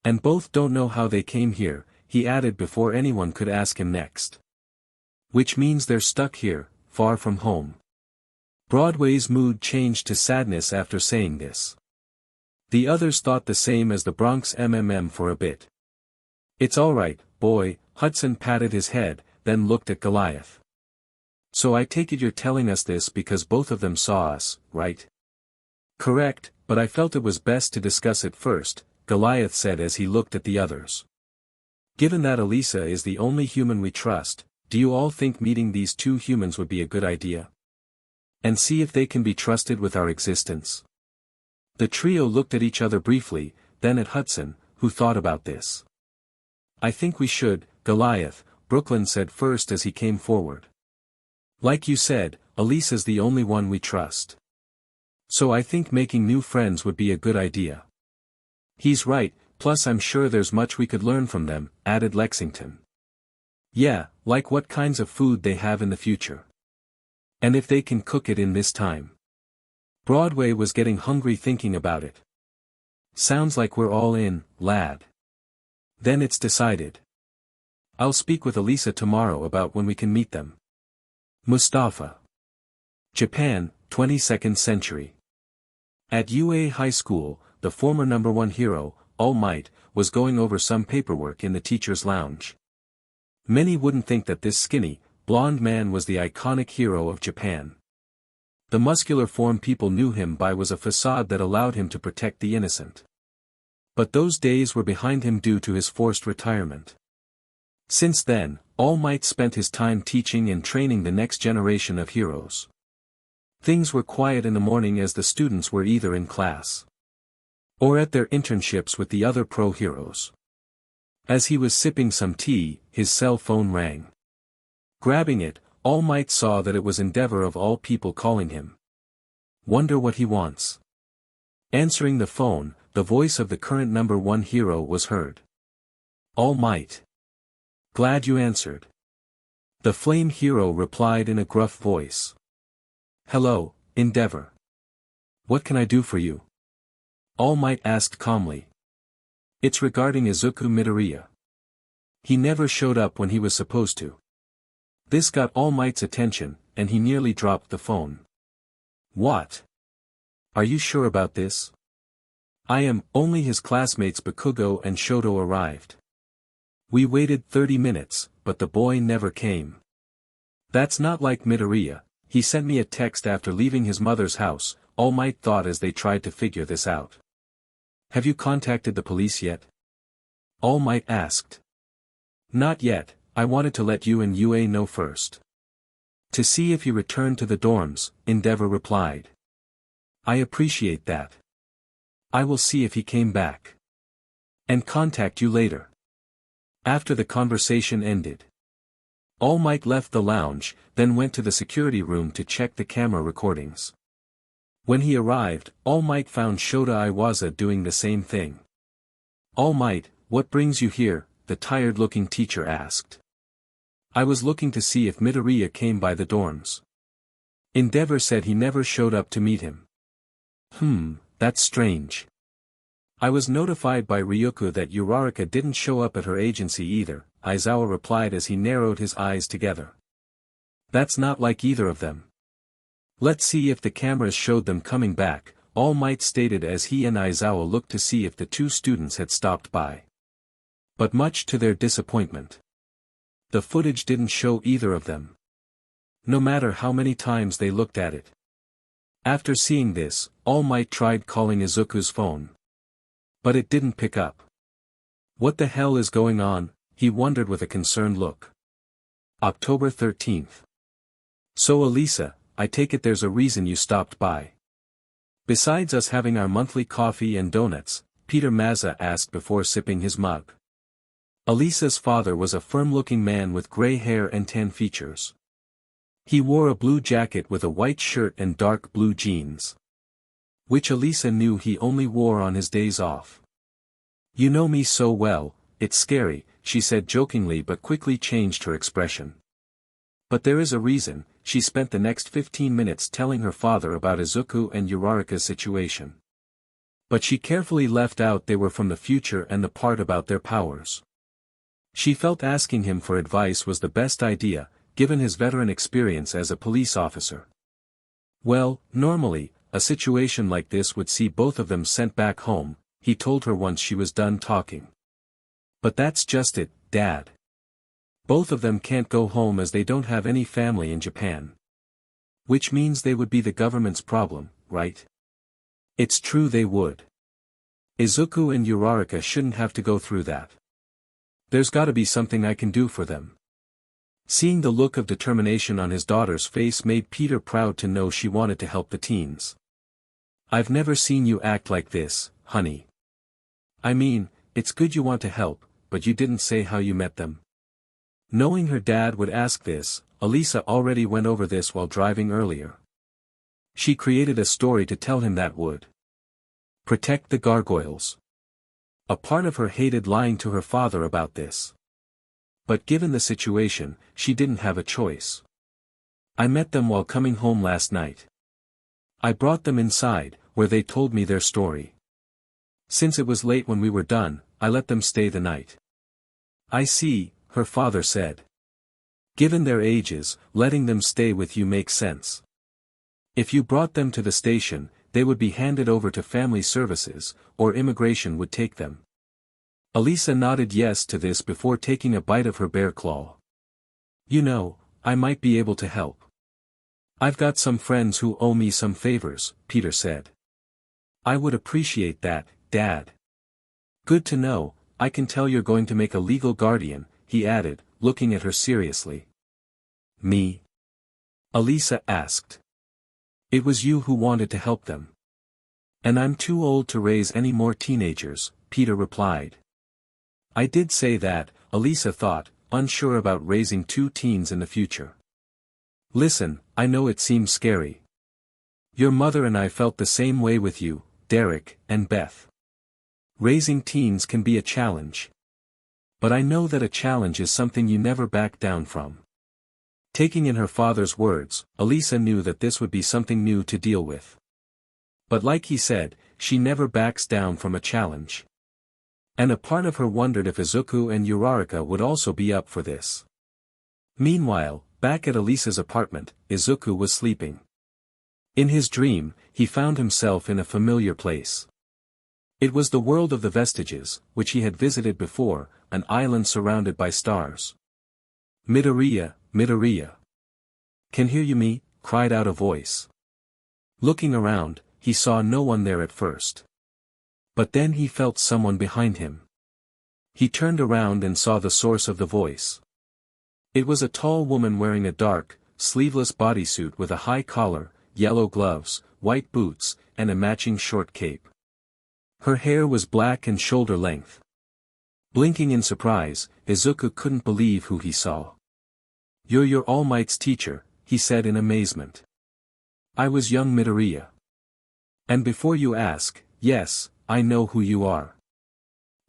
"And both don't know how they came here," he added before anyone could ask him next. "Which means they're stuck here, far from home." Broadway's mood changed to sadness after saying this. The others thought the same as the Bronx for a bit. "It's alright, boy," Hudson patted his head, then looked at Goliath. "So I take it you're telling us this because both of them saw us, right?" "Correct, but I felt it was best to discuss it first," Goliath said as he looked at the others. "Given that Elisa is the only human we trust, do you all think meeting these 2 humans would be a good idea? And see if they can be trusted with our existence?" The trio looked at each other briefly, then at Hudson, who thought about this. "I think we should, Goliath," Brooklyn said first as he came forward. "Like you said, Elisa's the only one we trust. So I think making new friends would be a good idea." "He's right, plus I'm sure there's much we could learn from them," added Lexington. "Yeah, like what kinds of food they have in the future. And if they can cook it in this time." Broadway was getting hungry thinking about it. "Sounds like we're all in, lad. Then it's decided. I'll speak with Elisa tomorrow about when we can meet them." Mustafa. Japan, 22nd century. At UA High School, the former #1 hero, All Might, was going over some paperwork in the teacher's lounge. Many wouldn't think that this skinny, blonde man was the iconic hero of Japan. The muscular form people knew him by was a facade that allowed him to protect the innocent. But those days were behind him due to his forced retirement. Since then, All Might spent his time teaching and training the next generation of heroes. Things were quiet in the morning as the students were either in class or at their internships with the other pro heroes. As he was sipping some tea, his cell phone rang. Grabbing it, All Might saw that it was Endeavor of all people calling him. Wonder what he wants. Answering the phone, the voice of the current #1 hero was heard. All Might. Glad you answered. The Flame Hero replied in a gruff voice. Hello, Endeavor. What can I do for you? All Might asked calmly. It's regarding izukumidoriya. He never showed up when he was supposed to. This got All Might's attention, and he nearly dropped the phone. What? Are you sure about this? I am. Only his classmates Bakugou and Shoto arrived. We waited 30 minutes, but the boy never came. That's not like Midoriya. He sent me a text after leaving his mother's house, All Might thought as they tried to figure this out. Have you contacted the police yet? All Might asked. Not yet, I wanted to let you and Yue know first. To see if he returned to the dorms, Endeavor replied. I appreciate that. I will see if he came back. And contact you later. After the conversation ended, All Might left the lounge, then went to the security room to check the camera recordings. When he arrived, All Might found Shota Iwaza doing the same thing. All Might, what brings you here? The tired-looking teacher asked. I was looking to see if Midoriya came by the dorms. Endeavor said he never showed up to meet him. That's strange. I was notified by Ryuko that Urarica didn't show up at her agency either, Aizawa replied as he narrowed his eyes together. That's not like either of them. Let's see if the cameras showed them coming back, All Might stated as he and Aizawa looked to see if the two students had stopped by. But much to their disappointment, the footage didn't show either of them. No matter how many times they looked at it. After seeing this, All Might tried calling Izuku's phone. But it didn't pick up. What the hell is going on? He wondered with a concerned look. October 13th. So Elisa, I take it there's a reason you stopped by. Besides us having our monthly coffee and donuts, Peter Maza asked before sipping his mug. Elisa's father was a firm-looking man with gray hair and tan features. He wore a blue jacket with a white shirt and dark blue jeans, which Elisa knew he only wore on his days off. You know me so well, it's scary, she said jokingly but quickly changed her expression. But there is a reason. She spent the next 15 minutes telling her father about Izuku and Urarica's situation. But she carefully left out they were from the future and the part about their powers. She felt asking him for advice was the best idea, given his veteran experience as a police officer. Well, normally, a situation like this would see both of them sent back home, he told her once she was done talking. But that's just it, Dad. Both of them can't go home as they don't have any family in Japan. Which means they would be the government's problem, right? It's true they would. Izuku and Urarica shouldn't have to go through that. There's gotta be something I can do for them. Seeing the look of determination on his daughter's face made Peter proud to know she wanted to help the teens. I've never seen you act like this, honey. I mean, it's good you want to help, but you didn't say how you met them. Knowing her dad would ask this, Elisa already went over this while driving earlier. She created a story to tell him that would protect the gargoyles. A part of her hated lying to her father about this. But given the situation, she didn't have a choice. I met them while coming home last night. I brought them inside, where they told me their story. Since it was late when we were done, I let them stay the night. I see, her father said. Given their ages, letting them stay with you makes sense. If you brought them to the station, they would be handed over to family services, or immigration would take them. Elisa nodded yes to this before taking a bite of her bear claw. You know, I might be able to help. I've got some friends who owe me some favors, Peter said. I would appreciate that, Dad. Good to know, I can tell you're going to make a legal guardian, he added, looking at her seriously. Me? Elisa asked. It was you who wanted to help them. And I'm too old to raise any more teenagers, Peter replied. I did say that, Elisa thought, unsure about raising 2 teens in the future. Listen, I know it seems scary. Your mother and I felt the same way with you, Derek and Beth. Raising teens can be a challenge. But I know that a challenge is something you never back down from. Taking in her father's words, Elisa knew that this would be something new to deal with. But like he said, she never backs down from a challenge. And a part of her wondered if Izuku and Urarica would also be up for this. Meanwhile, back at Elisa's apartment, Izuku was sleeping. In his dream, he found himself in a familiar place. It was the world of the vestiges, which he had visited before, an island surrounded by stars. Midoriya, Midoriya. Can hear you me? Cried out a voice. Looking around, he saw no one there at first. But then he felt someone behind him. He turned around and saw the source of the voice. It was a tall woman wearing a dark, sleeveless bodysuit with a high collar, yellow gloves, white boots, and a matching short cape. Her hair was black and shoulder length. Blinking in surprise, Izuku couldn't believe who he saw. You're your All Might's teacher, he said in amazement. I was young Midoriya. And before you ask, yes, I know who you are.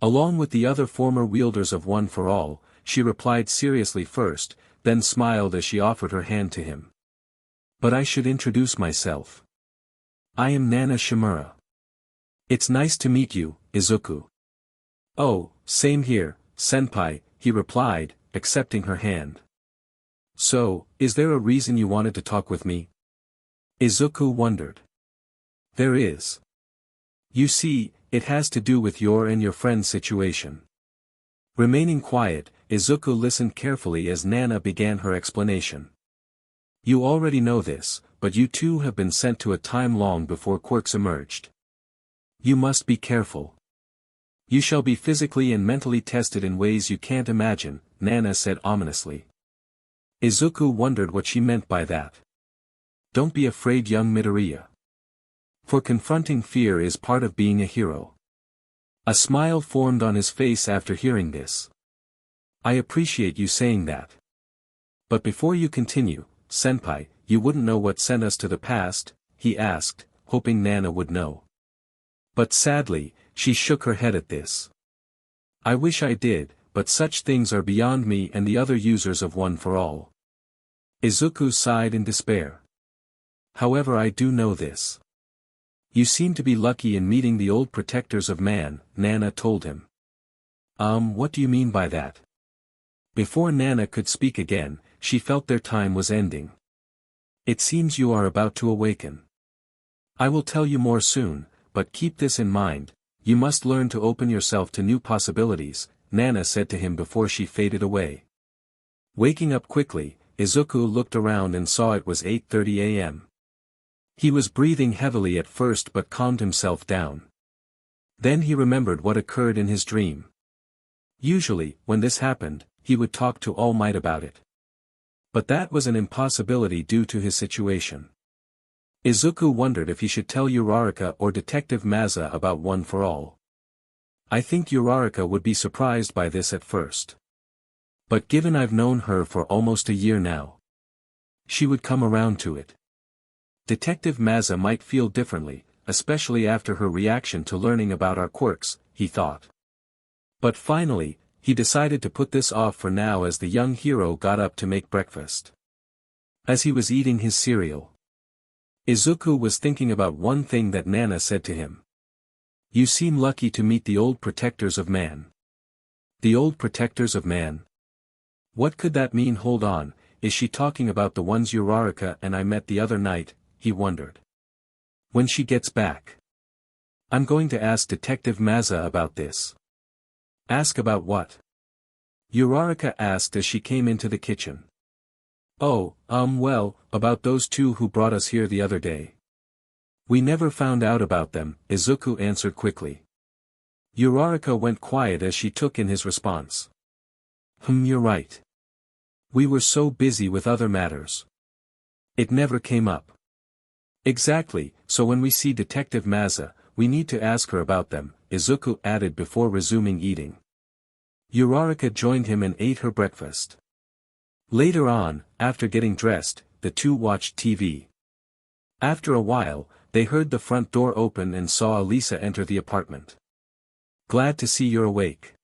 Along with the other former wielders of One for All, she replied seriously first, then smiled as she offered her hand to him. But I should introduce myself. I am Nana Shimura. It's nice to meet you, Izuku. Oh, same here, senpai, he replied, accepting her hand. So, is there a reason you wanted to talk with me? Izuku wondered. There is. You see, it has to do with your and your friend's situation. Remaining quiet, Izuku listened carefully as Nana began her explanation. You already know this, but you two have been sent to a time long before quirks emerged. You must be careful. You shall be physically and mentally tested in ways you can't imagine, Nana said ominously. Izuku wondered what she meant by that. Don't be afraid, young Midoriya. For confronting fear is part of being a hero. A smile formed on his face after hearing this. I appreciate you saying that. But before you continue, senpai, you wouldn't know what sent us to the past? He asked, hoping Nana would know. But sadly, she shook her head at this. I wish I did, but such things are beyond me and the other users of One for All. Izuku sighed in despair. However, I do know this. You seem to be lucky in meeting the old protectors of man, Nana told him. What do you mean by that? Before Nana could speak again, she felt their time was ending. It seems you are about to awaken. I will tell you more soon, but keep this in mind, you must learn to open yourself to new possibilities, Nana said to him before she faded away. Waking up quickly, Izuku looked around and saw it was 8:30 a.m. He was breathing heavily at first but calmed himself down. Then he remembered what occurred in his dream. Usually, when this happened, he would talk to All Might about it. But that was an impossibility due to his situation. Izuku wondered if he should tell Urarica or Detective Maza about One for All. I think Urarica would be surprised by this at first. But given I've known her for almost a year now, she would come around to it. Detective Maza might feel differently, especially after her reaction to learning about our quirks, he thought. But finally, he decided to put this off for now as the young hero got up to make breakfast. As he was eating his cereal, Izuku was thinking about one thing that Nana said to him. You seem lucky to meet the old protectors of man. The old protectors of man? What could that mean? Hold on, is she talking about the ones Urarica and I met the other night, he wondered. When she gets back, I'm going to ask Detective Maza about this. Ask about what? Urarica asked as she came into the kitchen. Oh, well, about those two who brought us here the other day. We never found out about them, Izuku answered quickly. Urarica went quiet as she took in his response. You're right. We were so busy with other matters. It never came up. Exactly, so when we see Detective Maza, we need to ask her about them, Izuku added before resuming eating. Urarica joined him and ate her breakfast. Later on, after getting dressed, the two watched TV. After a while, they heard the front door open and saw Elisa enter the apartment. "Glad to see you're awake.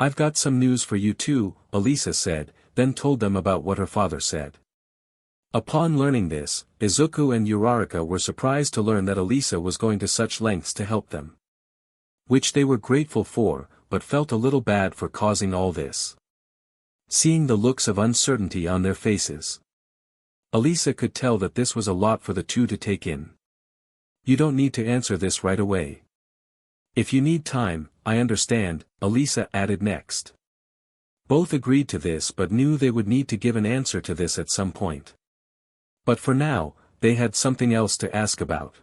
I've got some news for you too," Elisa said, then told them about what her father said. Upon learning this, Izuku and Urarica were surprised to learn that Elisa was going to such lengths to help them. Which they were grateful for, but felt a little bad for causing all this. Seeing the looks of uncertainty on their faces, Elisa could tell that this was a lot for the two to take in. "You don't need to answer this right away. If you need time, I understand," Elisa added next. Both agreed to this but knew they would need to give an answer to this at some point. But for now, they had something else to ask about.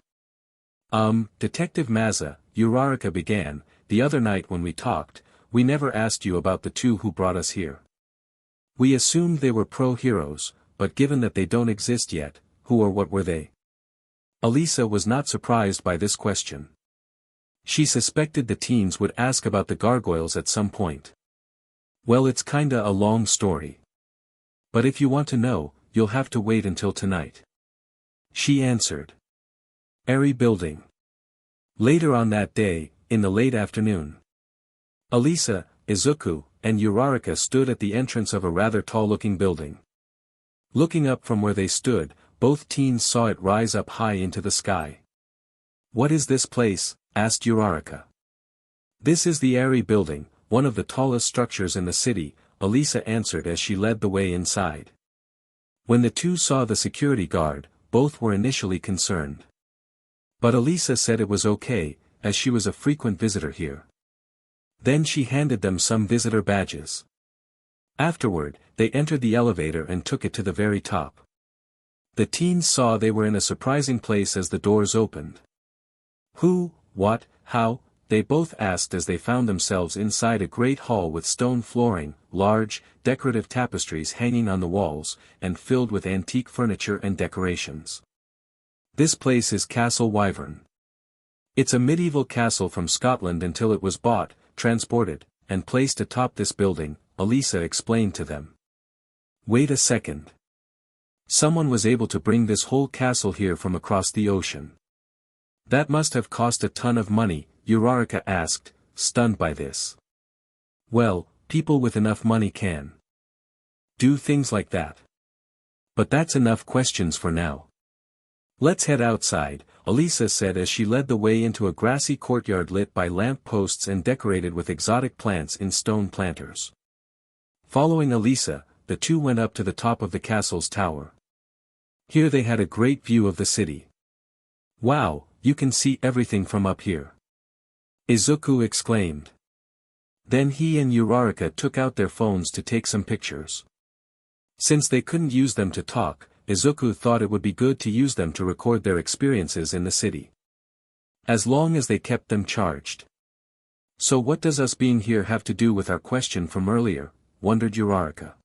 Detective Maza," Urarica began, "the other night when we talked, we never asked you about the two who brought us here. We assumed they were pro-heroes, but given that they don't exist yet, who or what were they?" Elisa was not surprised by this question. She suspected the teens would ask about the gargoyles at some point. "Well, it's kinda a long story. But if you want to know, you'll have to wait until tonight," she answered. Airy building. Later on that day, in the late afternoon, Elisa, Izuku, and Urarica stood at the entrance of a rather tall-looking building. Looking up from where they stood, both teens saw it rise up high into the sky. "What is this place?" asked Urarica. "This is the Airy building, one of the tallest structures in the city," Elisa answered as she led the way inside. When the two saw the security guard, both were initially concerned. But Elisa said it was okay, as she was a frequent visitor here. Then she handed them some visitor badges. Afterward, they entered the elevator and took it to the very top. The teens saw they were in a surprising place as the doors opened. "Who, what, how?" they both asked as they found themselves inside a great hall with stone flooring, large, decorative tapestries hanging on the walls, and filled with antique furniture and decorations. "This place is Castle Wyvern. It's a medieval castle from Scotland until it was bought, transported, and placed atop this building," Elisa explained to them. "Wait a second. Someone was able to bring this whole castle here from across the ocean. That must have cost a ton of money," Urarica asked, stunned by this. "Well, people with enough money can do things like that. But that's enough questions for now. Let's head outside," Elisa said as she led the way into a grassy courtyard lit by lamp posts and decorated with exotic plants in stone planters. Following Elisa, the two went up to the top of the castle's tower. Here they had a great view of the city. "Wow, you can see everything from up here," Izuku exclaimed. Then he and Urarica took out their phones to take some pictures. Since they couldn't use them to talk, Izuku thought it would be good to use them to record their experiences in the city. As long as they kept them charged. "So what does us being here have to do with our question from earlier?" wondered Urarica.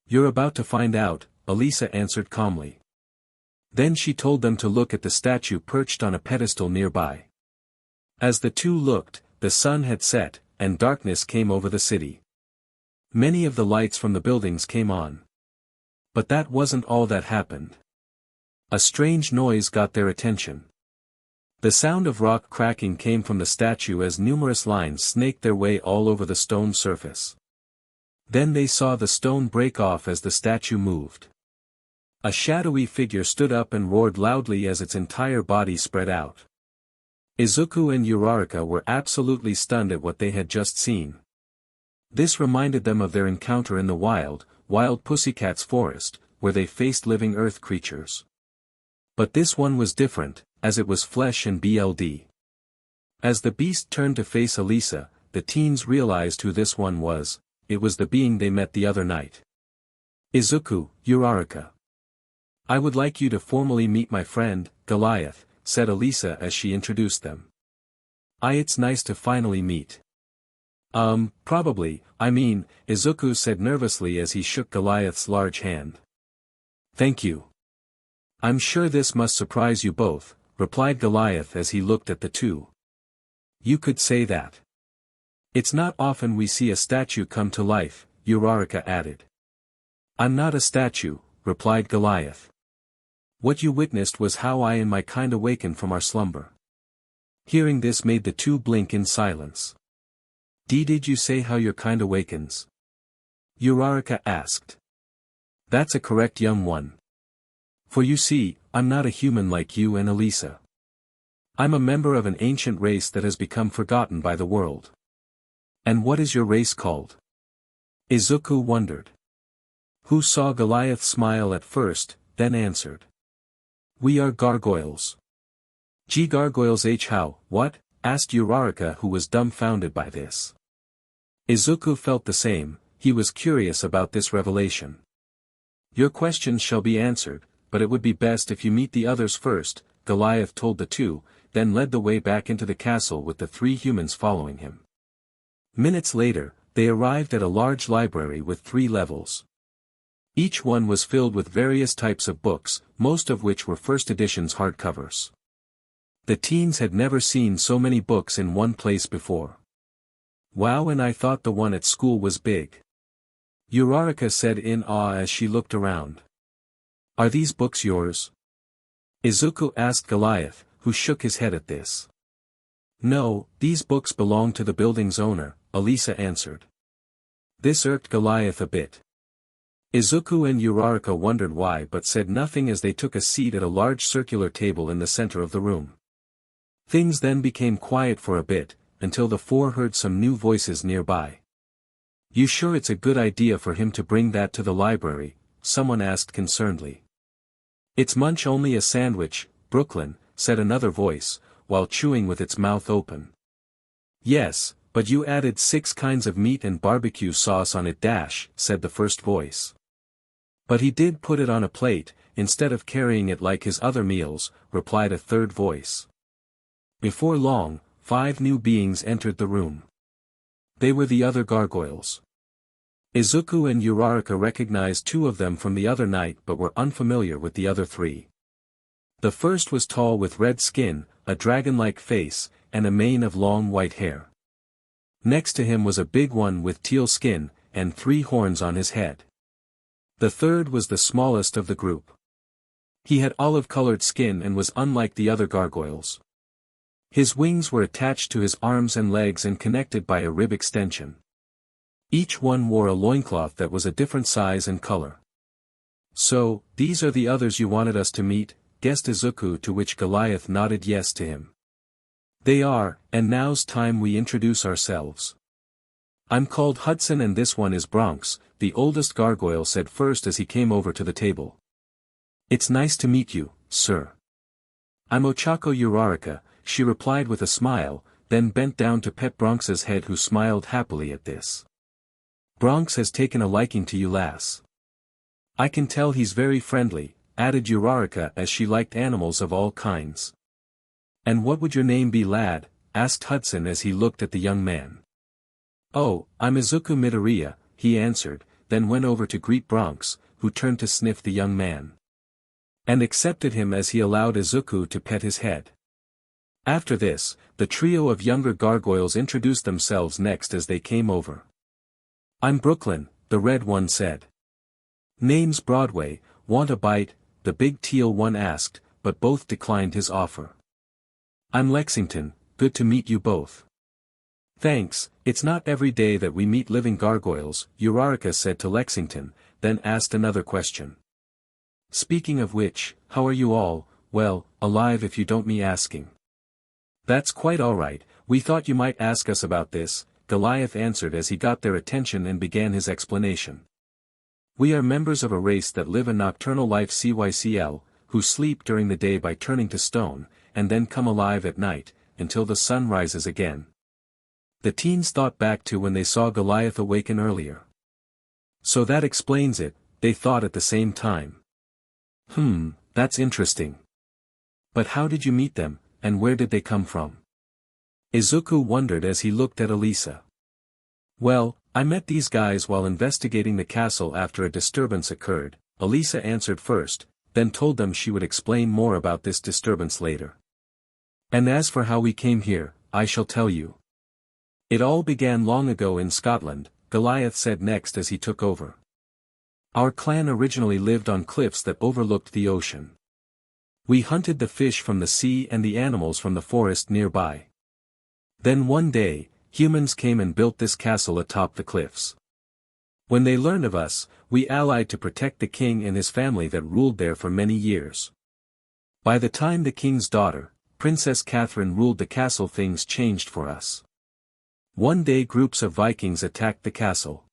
"You're about to find out," Elisa answered calmly. Then she told them to look at the statue perched on a pedestal nearby. As the two looked, the sun had set, and darkness came over the city. Many of the lights from the buildings came on. But that wasn't all that happened. A strange noise got their attention. The sound of rock cracking came from the statue as numerous lines snaked their way all over the stone surface. Then they saw the stone break off as the statue moved. A shadowy figure stood up and roared loudly as its entire body spread out. Izuku and Urarica were absolutely stunned at what they had just seen. This reminded them of their encounter in the wild Pussycat's forest, where they faced living earth creatures. But this one was different, as it was flesh and blood. As the beast turned to face Elisa, the teens realized who this one was. It was the being they met the other night. "Izuku, Urarica. I would like you to formally meet my friend, Goliath," said Elisa as she introduced them. It's nice to finally meet." Probably, Izuku said nervously as he shook Goliath's large hand. "Thank you. I'm sure this must surprise you both," replied Goliath as he looked at the two. "You could say that. It's not often we see a statue come to life, Urarica added. I'm not a statue, replied Goliath. What you witnessed was how I and my kind awakened from our slumber. Hearing this made the two blink in silence. Did you say how your kind awakens? Urarica asked. That's a correct young one. For you see, I'm not a human like you and Elisa. I'm a member of an ancient race that has become forgotten by the world. And what is your race called? Izuku wondered. Who saw Goliath smile at first, then answered. We are gargoyles. Gargoyles how, what? Asked Urarica, who was dumbfounded by this. Izuku felt the same, he was curious about this revelation. Your questions shall be answered, but it would be best if you meet the others first, Goliath told the two, then led the way back into the castle with the three humans following him. Minutes later, they arrived at a large library with 3 levels. Each one was filled with various types of books, most of which were first editions hardcovers. The teens had never seen so many books in one place before. Wow, and I thought the one at school was big. Urarica said in awe as she looked around. Are these books yours? Izuku asked Goliath, who shook his head at this. No, these books belong to the building's owner, Elisa answered. This irked Goliath a bit. Izuku and Urarica wondered why but said nothing as they took a seat at a large circular table in the center of the room. Things then became quiet for a bit, until the 4 heard some new voices nearby. You sure it's a good idea for him to bring that to the library? Someone asked concernedly. It's munch only a sandwich, Brooklyn, said another voice, while chewing with its mouth open. Yes, but you added 6 kinds of meat and barbecue sauce on it said the first voice. But he did put it on a plate, instead of carrying it like his other meals, replied a third voice. Before long, 5 new beings entered the room. They were the other gargoyles. Izuku and Urarica recognized 2 of them from the other night but were unfamiliar with the other 3. The first was tall with red skin, a dragon-like face, and a mane of long white hair. Next to him was a big one with teal skin, and 3 horns on his head. The third was the smallest of the group. He had olive-colored skin and was unlike the other gargoyles. His wings were attached to his arms and legs and connected by a rib extension. Each one wore a loincloth that was a different size and color. So, these are the others you wanted us to meet, guessed Izuku, to which Goliath nodded yes to him. They are, and now's time we introduce ourselves. I'm called Hudson and this one is Bronx, the oldest gargoyle said first as he came over to the table. It's nice to meet you, sir. I'm Ochako Urarica, she replied with a smile, then bent down to pet Bronx's head, who smiled happily at this. Bronx has taken a liking to you, lass. I can tell he's very friendly, added Urarica, as she liked animals of all kinds. And what would your name be, lad? Asked Hudson as he looked at the young man. Oh, I'm izukumidoriya, he answered, then went over to greet Bronx, who turned to sniff the young man. And accepted him as he allowed Izuku to pet his head. After this, the trio of younger gargoyles introduced themselves next as they came over. I'm Brooklyn, the red one said. Name's Broadway, want a bite? The big teal one asked, but both declined his offer. I'm Lexington, good to meet you both. Thanks, it's not every day that we meet living gargoyles, Urarica said to Lexington, then asked another question. Speaking of which, how are you all? Well, alive if you don't me asking. That's quite alright, we thought you might ask us about this, Goliath answered as he got their attention and began his explanation. We are members of a race that live a nocturnal life, CYCL, who sleep during the day by turning to stone, and then come alive at night, until the sun rises again. The teens thought back to when they saw Goliath awaken earlier. So that explains it, they thought at the same time. That's interesting. But how did you meet them, and where did they come from? Izuku wondered as he looked at Elisa. Well, I met these guys while investigating the castle after a disturbance occurred, Elisa answered first, then told them she would explain more about this disturbance later. And as for how we came here, I shall tell you. It all began long ago in Scotland, Goliath said next as he took over. Our clan originally lived on cliffs that overlooked the ocean. We hunted the fish from the sea and the animals from the forest nearby. Then one day, humans came and built this castle atop the cliffs. When they learned of us, we allied to protect the king and his family that ruled there for many years. By the time the king's daughter, Princess Catherine, ruled the castle, things changed for us. One day groups of Vikings attacked the castle.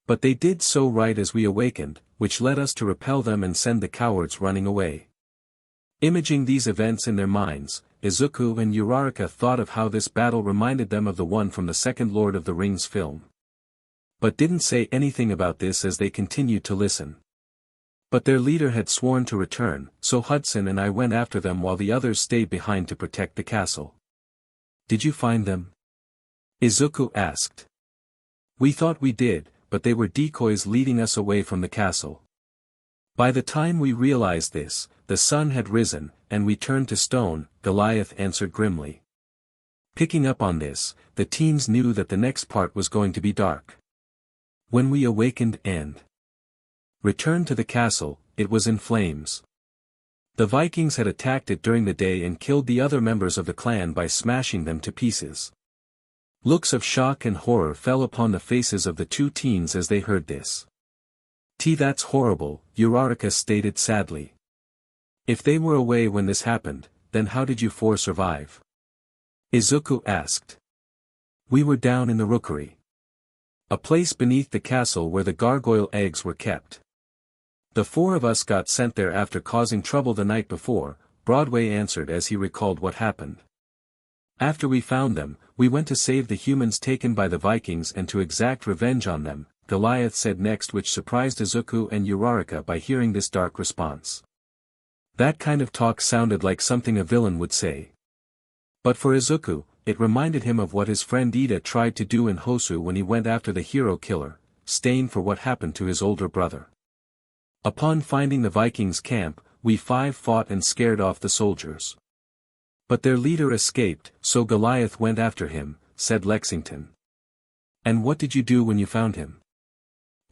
But they did so right as we awakened, which led us to repel them and send the cowards running away. Imaging these events in their minds, Izuku and Urarica thought of how this battle reminded them of the one from the second Lord of the Rings film. But didn't say anything about this as they continued to listen. But their leader had sworn to return, so Hudson and I went after them while the others stayed behind to protect the castle. Did you find them? Izuku asked. We thought we did, but they were decoys leading us away from the castle. By the time we realized this, the sun had risen, and we turned to stone, Goliath answered grimly. Picking up on this, the teens knew that the next part was going to be dark. When we awakened and returned to the castle, it was in flames. The Vikings had attacked it during the day and killed the other members of the clan by smashing them to pieces. Looks of shock and horror fell upon the faces of the two teens as they heard this. That's horrible, Urarica stated sadly. If they were away when this happened, then how did you four survive? Izuku asked. We were down in the rookery, a place beneath the castle where the gargoyle eggs were kept. The four of us got sent there after causing trouble the night before, Broadway answered as he recalled what happened. After we found them, we went to save the humans taken by the Vikings and to exact revenge on them, Goliath said next, which surprised Izuku and Urarica by hearing this dark response. That kind of talk sounded like something a villain would say. But for Izuku, it reminded him of what his friend Ida tried to do in Hosu when he went after the hero killer, staying for what happened to his older brother. Upon finding the Vikings' camp, we five fought and scared off the soldiers. But their leader escaped, so Goliath went after him, said Lexington. And what did you do when you found him?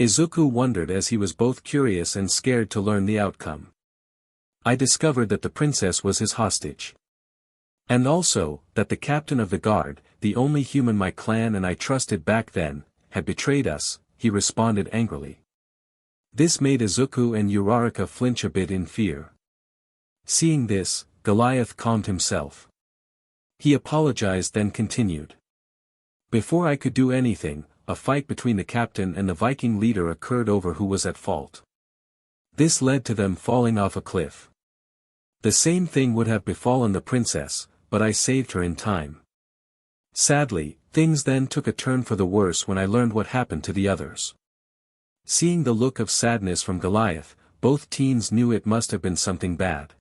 Izuku wondered as he was both curious and scared to learn the outcome. I discovered that the princess was his hostage. And also, that the captain of the guard, the only human my clan and I trusted back then, had betrayed us, he responded angrily. This made Izuku and Urarica flinch a bit in fear. Seeing this, Goliath calmed himself. He apologized then continued. Before I could do anything, a fight between the captain and the Viking leader occurred over who was at fault. This led to them falling off a cliff. The same thing would have befallen the princess, but I saved her in time. Sadly, things then took a turn for the worse when I learned what happened to the others. Seeing the look of sadness from Goliath, both teens knew it must have been something bad.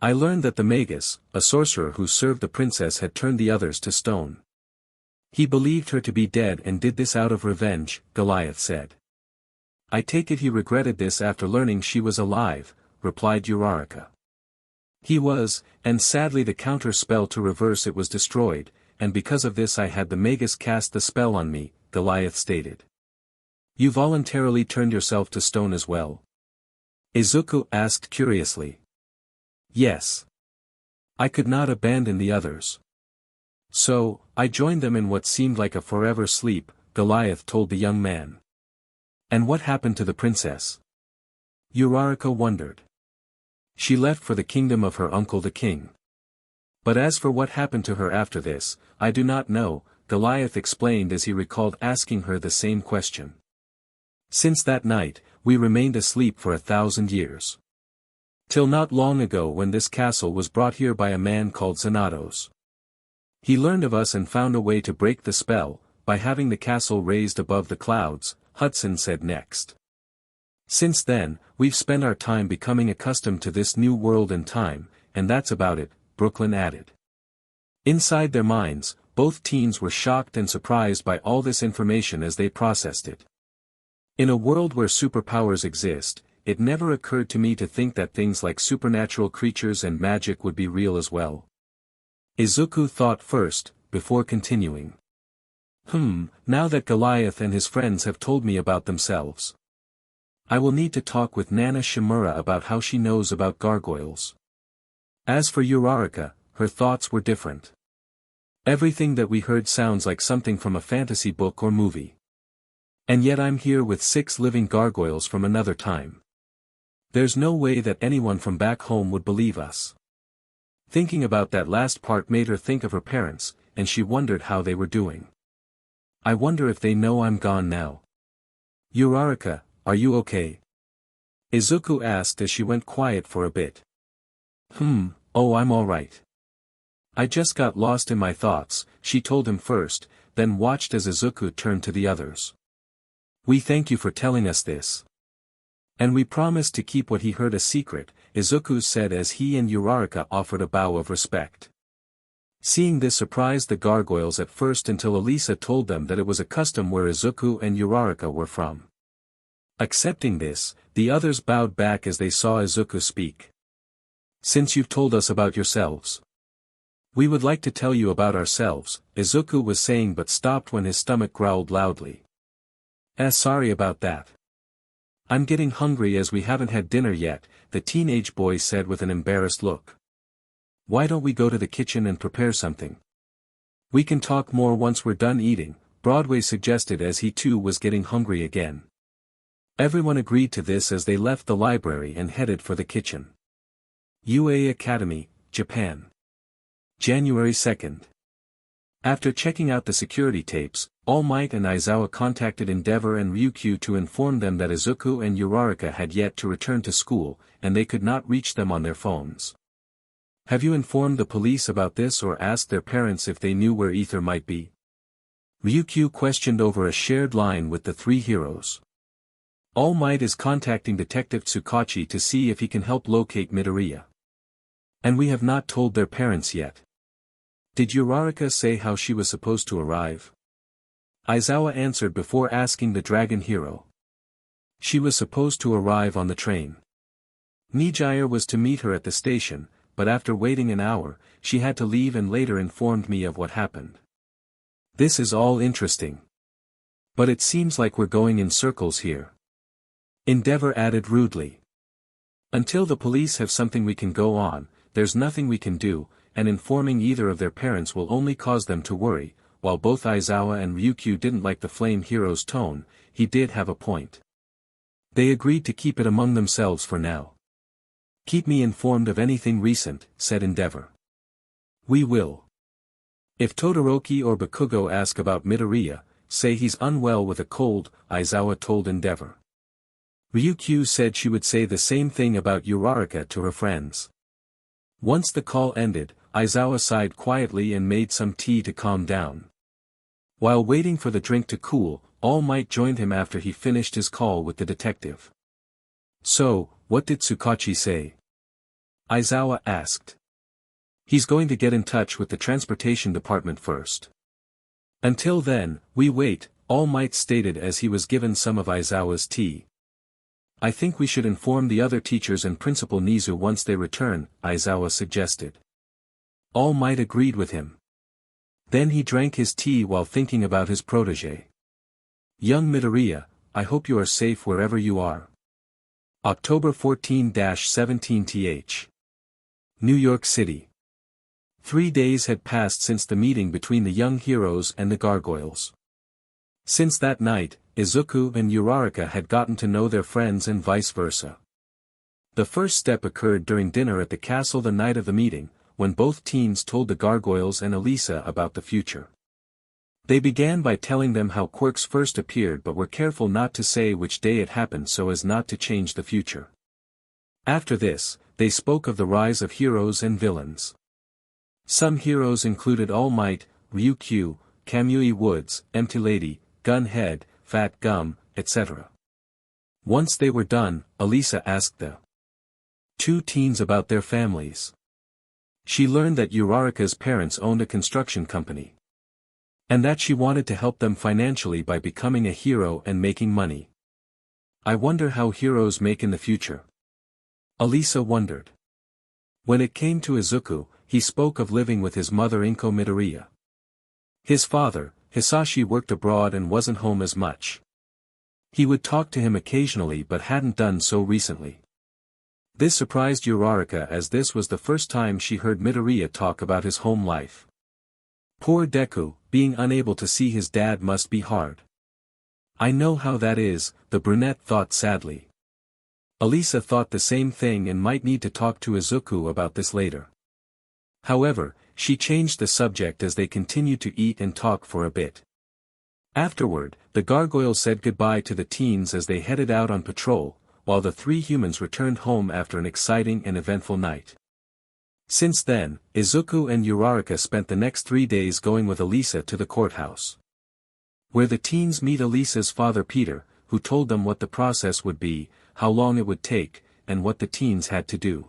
I learned that the Magus, a sorcerer who served the princess, had turned the others to stone. He believed her to be dead and did this out of revenge, Goliath said. I take it he regretted this after learning she was alive, replied Urarica. He was, and sadly the counter spell to reverse it was destroyed, and because of this I had the Magus cast the spell on me, Goliath stated. You voluntarily turned yourself to stone as well? Izuku asked curiously. Yes. I could not abandon the others. So, I joined them in what seemed like a forever sleep, Goliath told the young man. And what happened to the princess? Urarica wondered. She left for the kingdom of her uncle the king. But as for what happened to her after this, I do not know, Goliath explained as he recalled asking her the same question. Since that night, we remained asleep for 1,000 years. Till not long ago when this castle was brought here by a man called Sonatos. He learned of us and found a way to break the spell, by having the castle raised above the clouds, Hudson said next. Since then, we've spent our time becoming accustomed to this new world and time, and that's about it, Brooklyn added. Inside their minds, both teens were shocked and surprised by all this information as they processed it. In a world where superpowers exist, it never occurred to me to think that things like supernatural creatures and magic would be real as well. Izuku thought first, before continuing. Now that Goliath and his friends have told me about themselves, I will need to talk with Nana Shimura about how she knows about gargoyles. As for Urarica, her thoughts were different. Everything that we heard sounds like something from a fantasy book or movie. And yet I'm here with 6 living gargoyles from another time. There's no way that anyone from back home would believe us. Thinking about that last part made her think of her parents, and she wondered how they were doing. I wonder if they know I'm gone now. Urarica, are you okay? Izuku asked as she went quiet for a bit. Oh, I'm alright. I just got lost in my thoughts, she told him first, then watched as Izuku turned to the others. We thank you for telling us this. And we promise to keep what he heard a secret, Izuku said as he and Urarica offered a bow of respect. Seeing this surprised the gargoyles at first until Elisa told them that it was a custom where Izuku and Urarica were from. Accepting this, the others bowed back as they saw Izuku speak. Since you've told us about yourselves, we would like to tell you about ourselves, Izuku was saying but stopped when his stomach growled loudly. Sorry about that. I'm getting hungry as we haven't had dinner yet, the teenage boy said with an embarrassed look. Why don't we go to the kitchen and prepare something? We can talk more once we're done eating, Broadway suggested as he too was getting hungry again. Everyone agreed to this as they left the library and headed for the kitchen. UA Academy, Japan. January 2nd. After checking out the security tapes, All Might and Aizawa contacted Endeavor and Ryukyu to inform them that Izuku and Urarica had yet to return to school, and they could not reach them on their phones. Have you informed the police about this or asked their parents if they knew where Ether might be? Ryukyu questioned over a shared line with the 3 heroes. All Might is contacting Detective Tsukachi to see if he can help locate Midoriya. And we have not told their parents yet. Did Urarica say how she was supposed to arrive? Aizawa answered before asking the dragon hero. She was supposed to arrive on the train. Nijire was to meet her at the station, but after waiting an hour, she had to leave and later informed me of what happened. This is all interesting. But it seems like we're going in circles here. Endeavor added rudely. Until the police have something we can go on, there's nothing we can do, and informing either of their parents will only cause them to worry. While both Aizawa and Ryukyu didn't like the Flame Hero's tone, he did have a point. They agreed to keep it among themselves for now. Keep me informed of anything recent, said Endeavor. We will. If Todoroki or Bakugou ask about Midoriya, say he's unwell with a cold, Aizawa told Endeavor. Ryukyu said she would say the same thing about Urarica to her friends. Once the call ended, Aizawa sighed quietly and made some tea to calm down. While waiting for the drink to cool, All Might joined him after he finished his call with the detective. So, what did Tsukachi say? Aizawa asked. He's going to get in touch with the transportation department first. Until then, we wait, All Might stated as he was given some of Aizawa's tea. I think we should inform the other teachers and Principal Nizu once they return, Aizawa suggested. All Might agreed with him. Then he drank his tea while thinking about his protégé. Young Midoriya, I hope you are safe wherever you are. October 14-17th. New York City. 3 days had passed since the meeting between the young heroes and the gargoyles. Since that night, Izuku and Urarica had gotten to know their friends and vice versa. The first step occurred during dinner at the castle the night of the meeting, when both teens told the gargoyles and Elisa about the future. They began by telling them how quirks first appeared but were careful not to say which day it happened so as not to change the future. After this, they spoke of the rise of heroes and villains. Some heroes included All Might, Ryukyu, Kamui Woods, Empty Lady, Gunhead, Fat Gum, etc. Once they were done, Elisa asked the 2 teens about their families. She learned that Urarica's parents owned a construction company. And that she wanted to help them financially by becoming a hero and making money. I wonder how heroes make in the future. Elisa wondered. When it came to Izuku, he spoke of living with his mother Inko Midoriya. His father, Hisashi worked abroad and wasn't home as much. He would talk to him occasionally but hadn't done so recently. This surprised Urarica as this was the first time she heard Midoriya talk about his home life. Poor Deku, being unable to see his dad must be hard. I know how that is, the brunette thought sadly. Elisa thought the same thing and might need to talk to Izuku about this later. However, she changed the subject as they continued to eat and talk for a bit. Afterward, the Gargoyles said goodbye to the teens as they headed out on patrol, while the three humans returned home after an exciting and eventful night. Since then, Izuku and Urarica spent the next 3 days going with Elisa to the courthouse, where the teens meet Elisa's father Peter, who told them what the process would be, how long it would take, and what the teens had to do.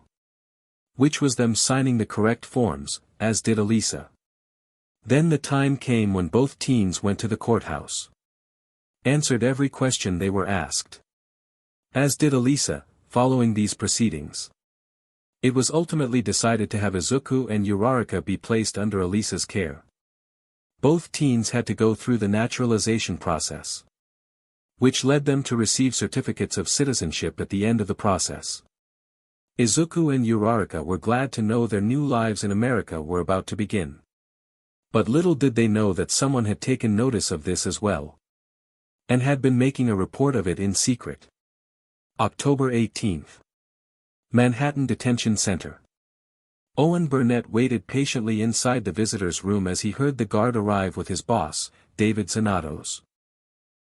Which was them signing the correct forms, as did Elisa. Then the time came when both teens went to the courthouse. Answered every question they were asked. As did Elisa, following these proceedings. It was ultimately decided to have Izuku and Urarica be placed under Elisa's care. Both teens had to go through the naturalization process, which led them to receive certificates of citizenship at the end of the process. Izuku and Urarica were glad to know their new lives in America were about to begin. But little did they know that someone had taken notice of this as well, and had been making a report of it in secret. October 18th. Manhattan Detention Center. Owen Burnett waited patiently inside the visitor's room as he heard the guard arrive with his boss, David Sonatos.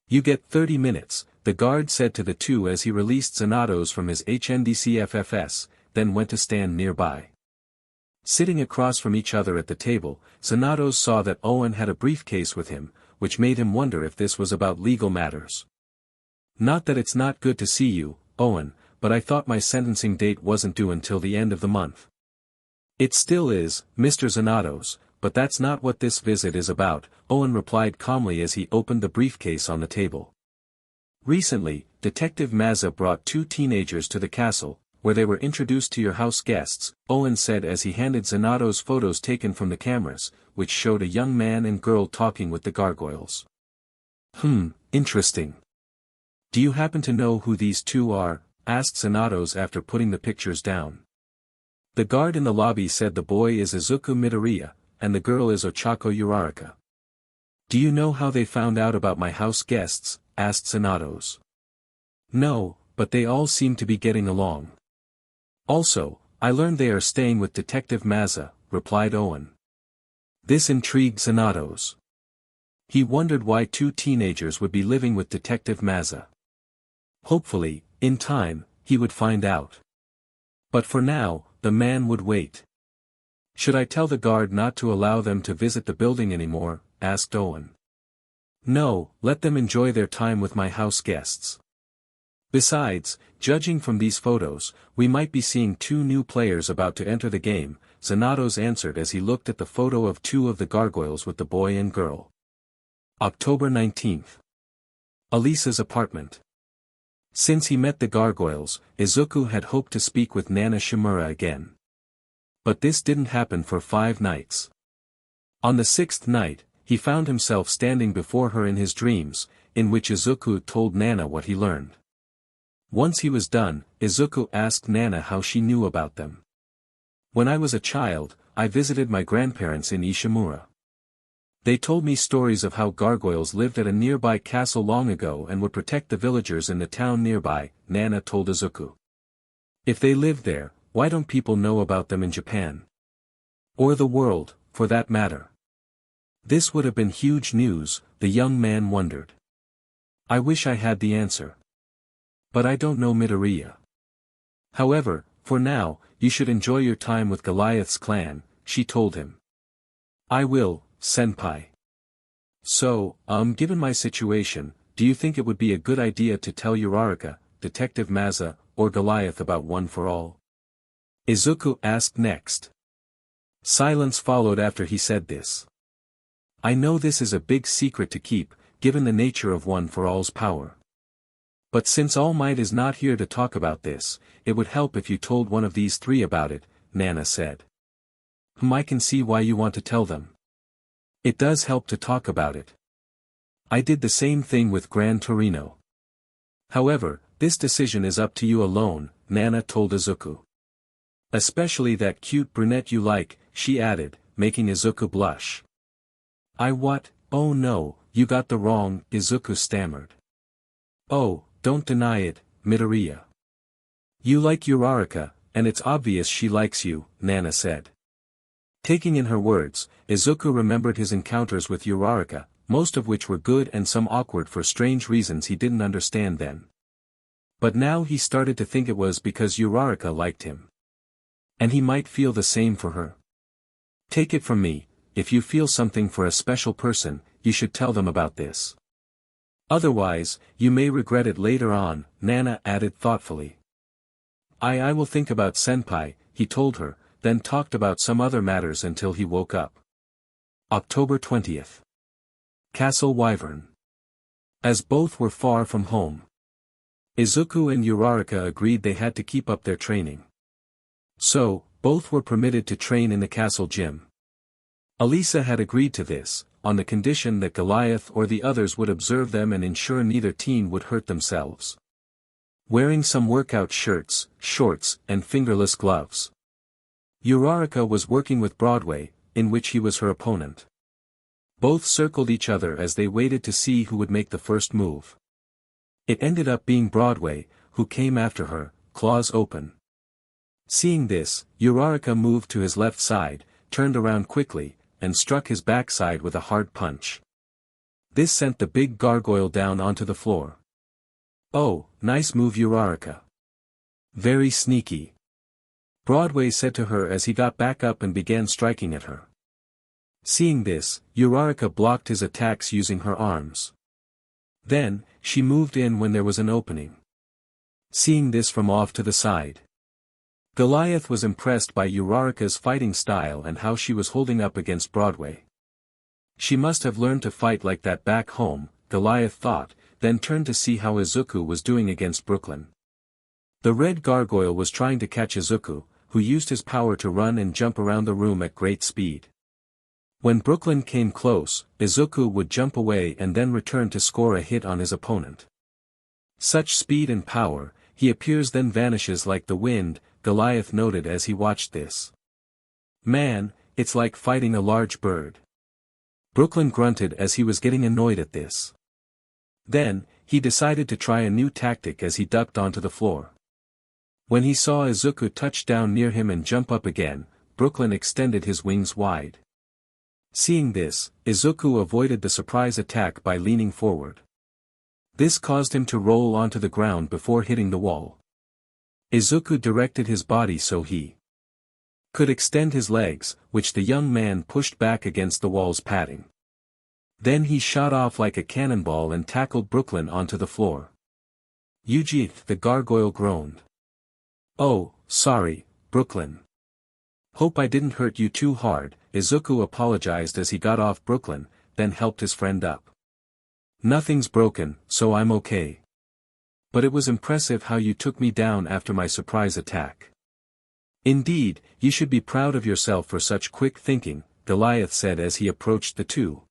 You get 30 minutes, the guard said to the two as he released Sonatos from his HNDCFFS, then went to stand nearby. Sitting across from each other at the table, Sonatos saw that Owen had a briefcase with him, which made him wonder if this was about legal matters. Not that it's not good to see you, Owen, but I thought my sentencing date wasn't due until the end of the month. It still is, Mr. Sonatos, but that's not what this visit is about, Owen replied calmly as he opened the briefcase on the table. Recently, Detective Maza brought 2 teenagers to the castle, where they were introduced to your house guests, Owen said as he handed Sonatos photos taken from the cameras, which showed a young man and girl talking with the Gargoyles. Interesting. Do you happen to know who these 2 are? Asked Sonatos after putting the pictures down. The guard in the lobby said the boy is Izukumidoriya, and the girl is Ochako Urarica. Do you know how they found out about my house guests? Asked Sonatos. No, but they all seem to be getting along. Also, I learned they are staying with Detective Maza, replied Owen. This intrigued Sonatos. He wondered why 2 teenagers would be living with Detective Maza. Hopefully, in time, he would find out. But for now, the man would wait. Should I tell the guard not to allow them to visit the building anymore? Asked Owen. No, let them enjoy their time with my house guests. Besides, judging from these photos, we might be seeing 2 new players about to enter the game, Sonatos answered as he looked at the photo of 2 of the Gargoyles with the boy and girl. October 19th. Elisa's apartment. Since he met the Gargoyles, Izuku had hoped to speak with Nana Shimura again. But this didn't happen for 5 nights. On the 6th night, he found himself standing before her in his dreams, in which Izuku told Nana what he learned. Once he was done, Izuku asked Nana how she knew about them. When I was a child, I visited my grandparents in Ishimura. They told me stories of how Gargoyles lived at a nearby castle long ago and would protect the villagers in the town nearby, Nana told Izuku. If they lived there, why don't people know about them in Japan? Or the world, for that matter? This would have been huge news, the young man wondered. I wish I had the answer. But I don't know Midoriya. However, for now, you should enjoy your time with Goliath's clan, she told him. I will, senpai. So, given my situation, do you think it would be a good idea to tell Urarica, Detective Maza, or Goliath about One for All? Izuku asked next. Silence followed after he said this. I know this is a big secret to keep, given the nature of One for All's power. But since All Might is not here to talk about this, it would help if you told one of these 3 about it, Nana said. I can see why you want to tell them. It does help to talk about it. I did the same thing with Gran Torino. However, this decision is up to you alone, Nana told Izuku. Especially that cute brunette you like, she added, making Izuku blush. I what? Oh no, you got the wrong, Izuku stammered. Oh, don't deny it, Midoriya. You like Urarica, and it's obvious she likes you, Nana said. Taking in her words, Izuku remembered his encounters with Urarica, most of which were good and some awkward for strange reasons he didn't understand then. But now he started to think it was because Urarica liked him. And he might feel the same for her. Take it from me, if you feel something for a special person, you should tell them about this. Otherwise, you may regret it later on, Nana added thoughtfully. I will think about senpai, he told her, then talked about some other matters until he woke up. October 20th. Castle Wyvern. As both were far from home, Izuku and Urarica agreed they had to keep up their training. So, both were permitted to train in the castle gym. Elisa had agreed to this, on the condition that Goliath or the others would observe them and ensure neither teen would hurt themselves. Wearing some workout shirts, shorts, and fingerless gloves. Urarica was working with Broadway, in which he was her opponent. Both circled each other as they waited to see who would make the first move. It ended up being Broadway, who came after her, claws open. Seeing this, Urarica moved to his left side, turned around quickly, and struck his backside with a hard punch. This sent the big gargoyle down onto the floor. Oh, nice move Urarica. Very sneaky. Broadway said to her as he got back up and began striking at her. Seeing this, Urarica blocked his attacks using her arms. Then, she moved in when there was an opening. Seeing this from off to the side. Goliath was impressed by Urarica's fighting style and how she was holding up against Broadway. She must have learned to fight like that back home, Goliath thought, then turned to see how Izuku was doing against Brooklyn. The red gargoyle was trying to catch Izuku, who used his power to run and jump around the room at great speed. When Brooklyn came close, Izuku would jump away and then return to score a hit on his opponent. Such speed and power, he appears then vanishes like the wind, Goliath noted as he watched this. Man, it's like fighting a large bird. Brooklyn grunted as he was getting annoyed at this. Then, he decided to try a new tactic as he ducked onto the floor. When he saw Izuku touch down near him and jump up again, Brooklyn extended his wings wide. Seeing this, Izuku avoided the surprise attack by leaning forward. This caused him to roll onto the ground before hitting the wall. Izuku directed his body so he could extend his legs, which the young man pushed back against the wall's padding. Then he shot off like a cannonball and tackled Brooklyn onto the floor. Yuji, the gargoyle groaned. Oh, sorry, Brooklyn. Hope I didn't hurt you too hard, Izuku apologized as he got off Brooklyn, then helped his friend up. Nothing's broken, so I'm okay. But it was impressive how you took me down after my surprise attack. Indeed, you should be proud of yourself for such quick thinking, Goliath said as he approached the two.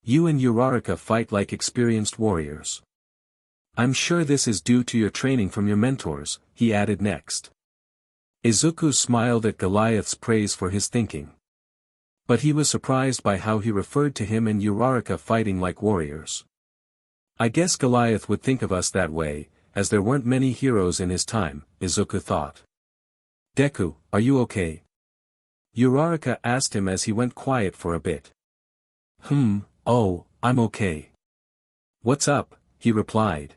You and Urarica fight like experienced warriors. I'm sure this is due to your training from your mentors, he added next. Izuku smiled at Goliath's praise for his thinking. But he was surprised by how he referred to him and Urarica fighting like warriors. I guess Goliath would think of us that way, as there weren't many heroes in his time, Izuku thought. Deku, are you okay? Urarica asked him as he went quiet for a bit. Oh, I'm okay. What's up? He replied.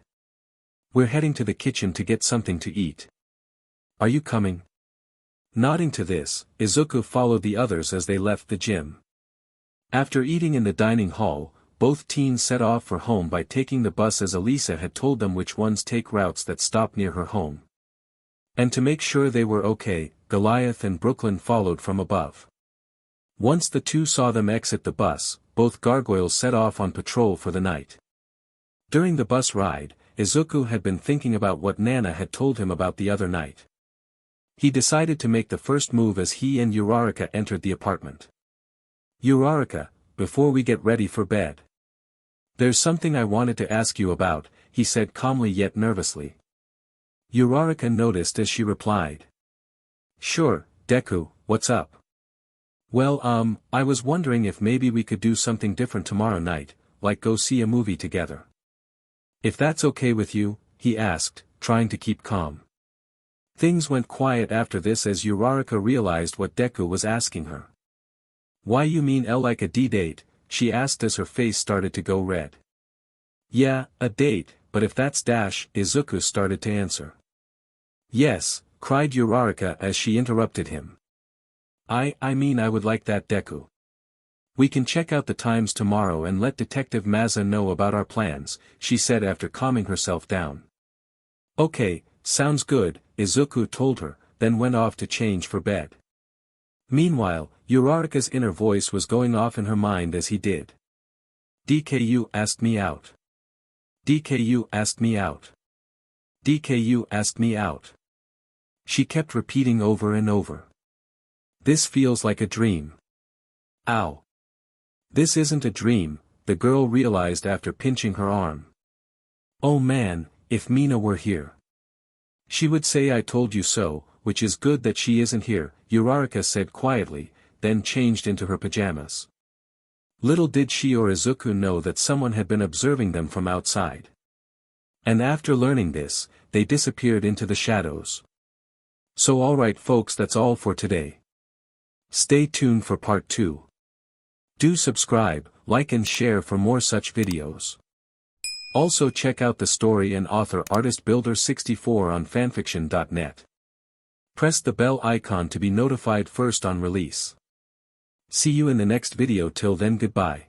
We're heading to the kitchen to get something to eat. Are you coming? Nodding to this, Izuku followed the others as they left the gym. After eating in the dining hall, both teens set off for home by taking the bus as Elisa had told them which ones take routes that stop near her home. And to make sure they were okay, Goliath and Brooklyn followed from above. Once the two saw them exit the bus, both gargoyles set off on patrol for the night. During the bus ride, Izuku had been thinking about what Nana had told him about the other night. He decided to make the first move as he and Urarica entered the apartment. Urarica, before we get ready for bed. There's something I wanted to ask you about, he said calmly yet nervously. Urarica noticed as she replied. Sure, Deku, what's up? Well, I was wondering if maybe we could do something different tomorrow night, like go see a movie together. If that's okay with you, he asked, trying to keep calm. Things went quiet after this as Urarica realized what Deku was asking her. Why you mean like a D-date, she asked as her face started to go red. Yeah, a date, but if that's Izuku started to answer. Yes, cried Urarica as she interrupted him. I mean I would like that Deku. We can check out the times tomorrow and let Detective Maza know about our plans, she said after calming herself down. Okay, sounds good, Izuku told her, then went off to change for bed. Meanwhile, Urarica's inner voice was going off in her mind as he did. DKU asked me out. DKU asked me out. DKU asked me out. She kept repeating over and over. This feels like a dream. Ow. This isn't a dream, the girl realized after pinching her arm. Oh man, if Mina were here. She would say I told you so, which is good that she isn't here, Urarica said quietly, then changed into her pajamas. Little did she or Izuku know that someone had been observing them from outside. And after learning this, they disappeared into the shadows. So alright folks, that's all for today. Stay tuned for part 2. Do subscribe, like and share for more such videos. Also check out the story and author artist Builder 64 on fanfiction.net. Press the bell icon to be notified first on release. See you in the next video, till then goodbye.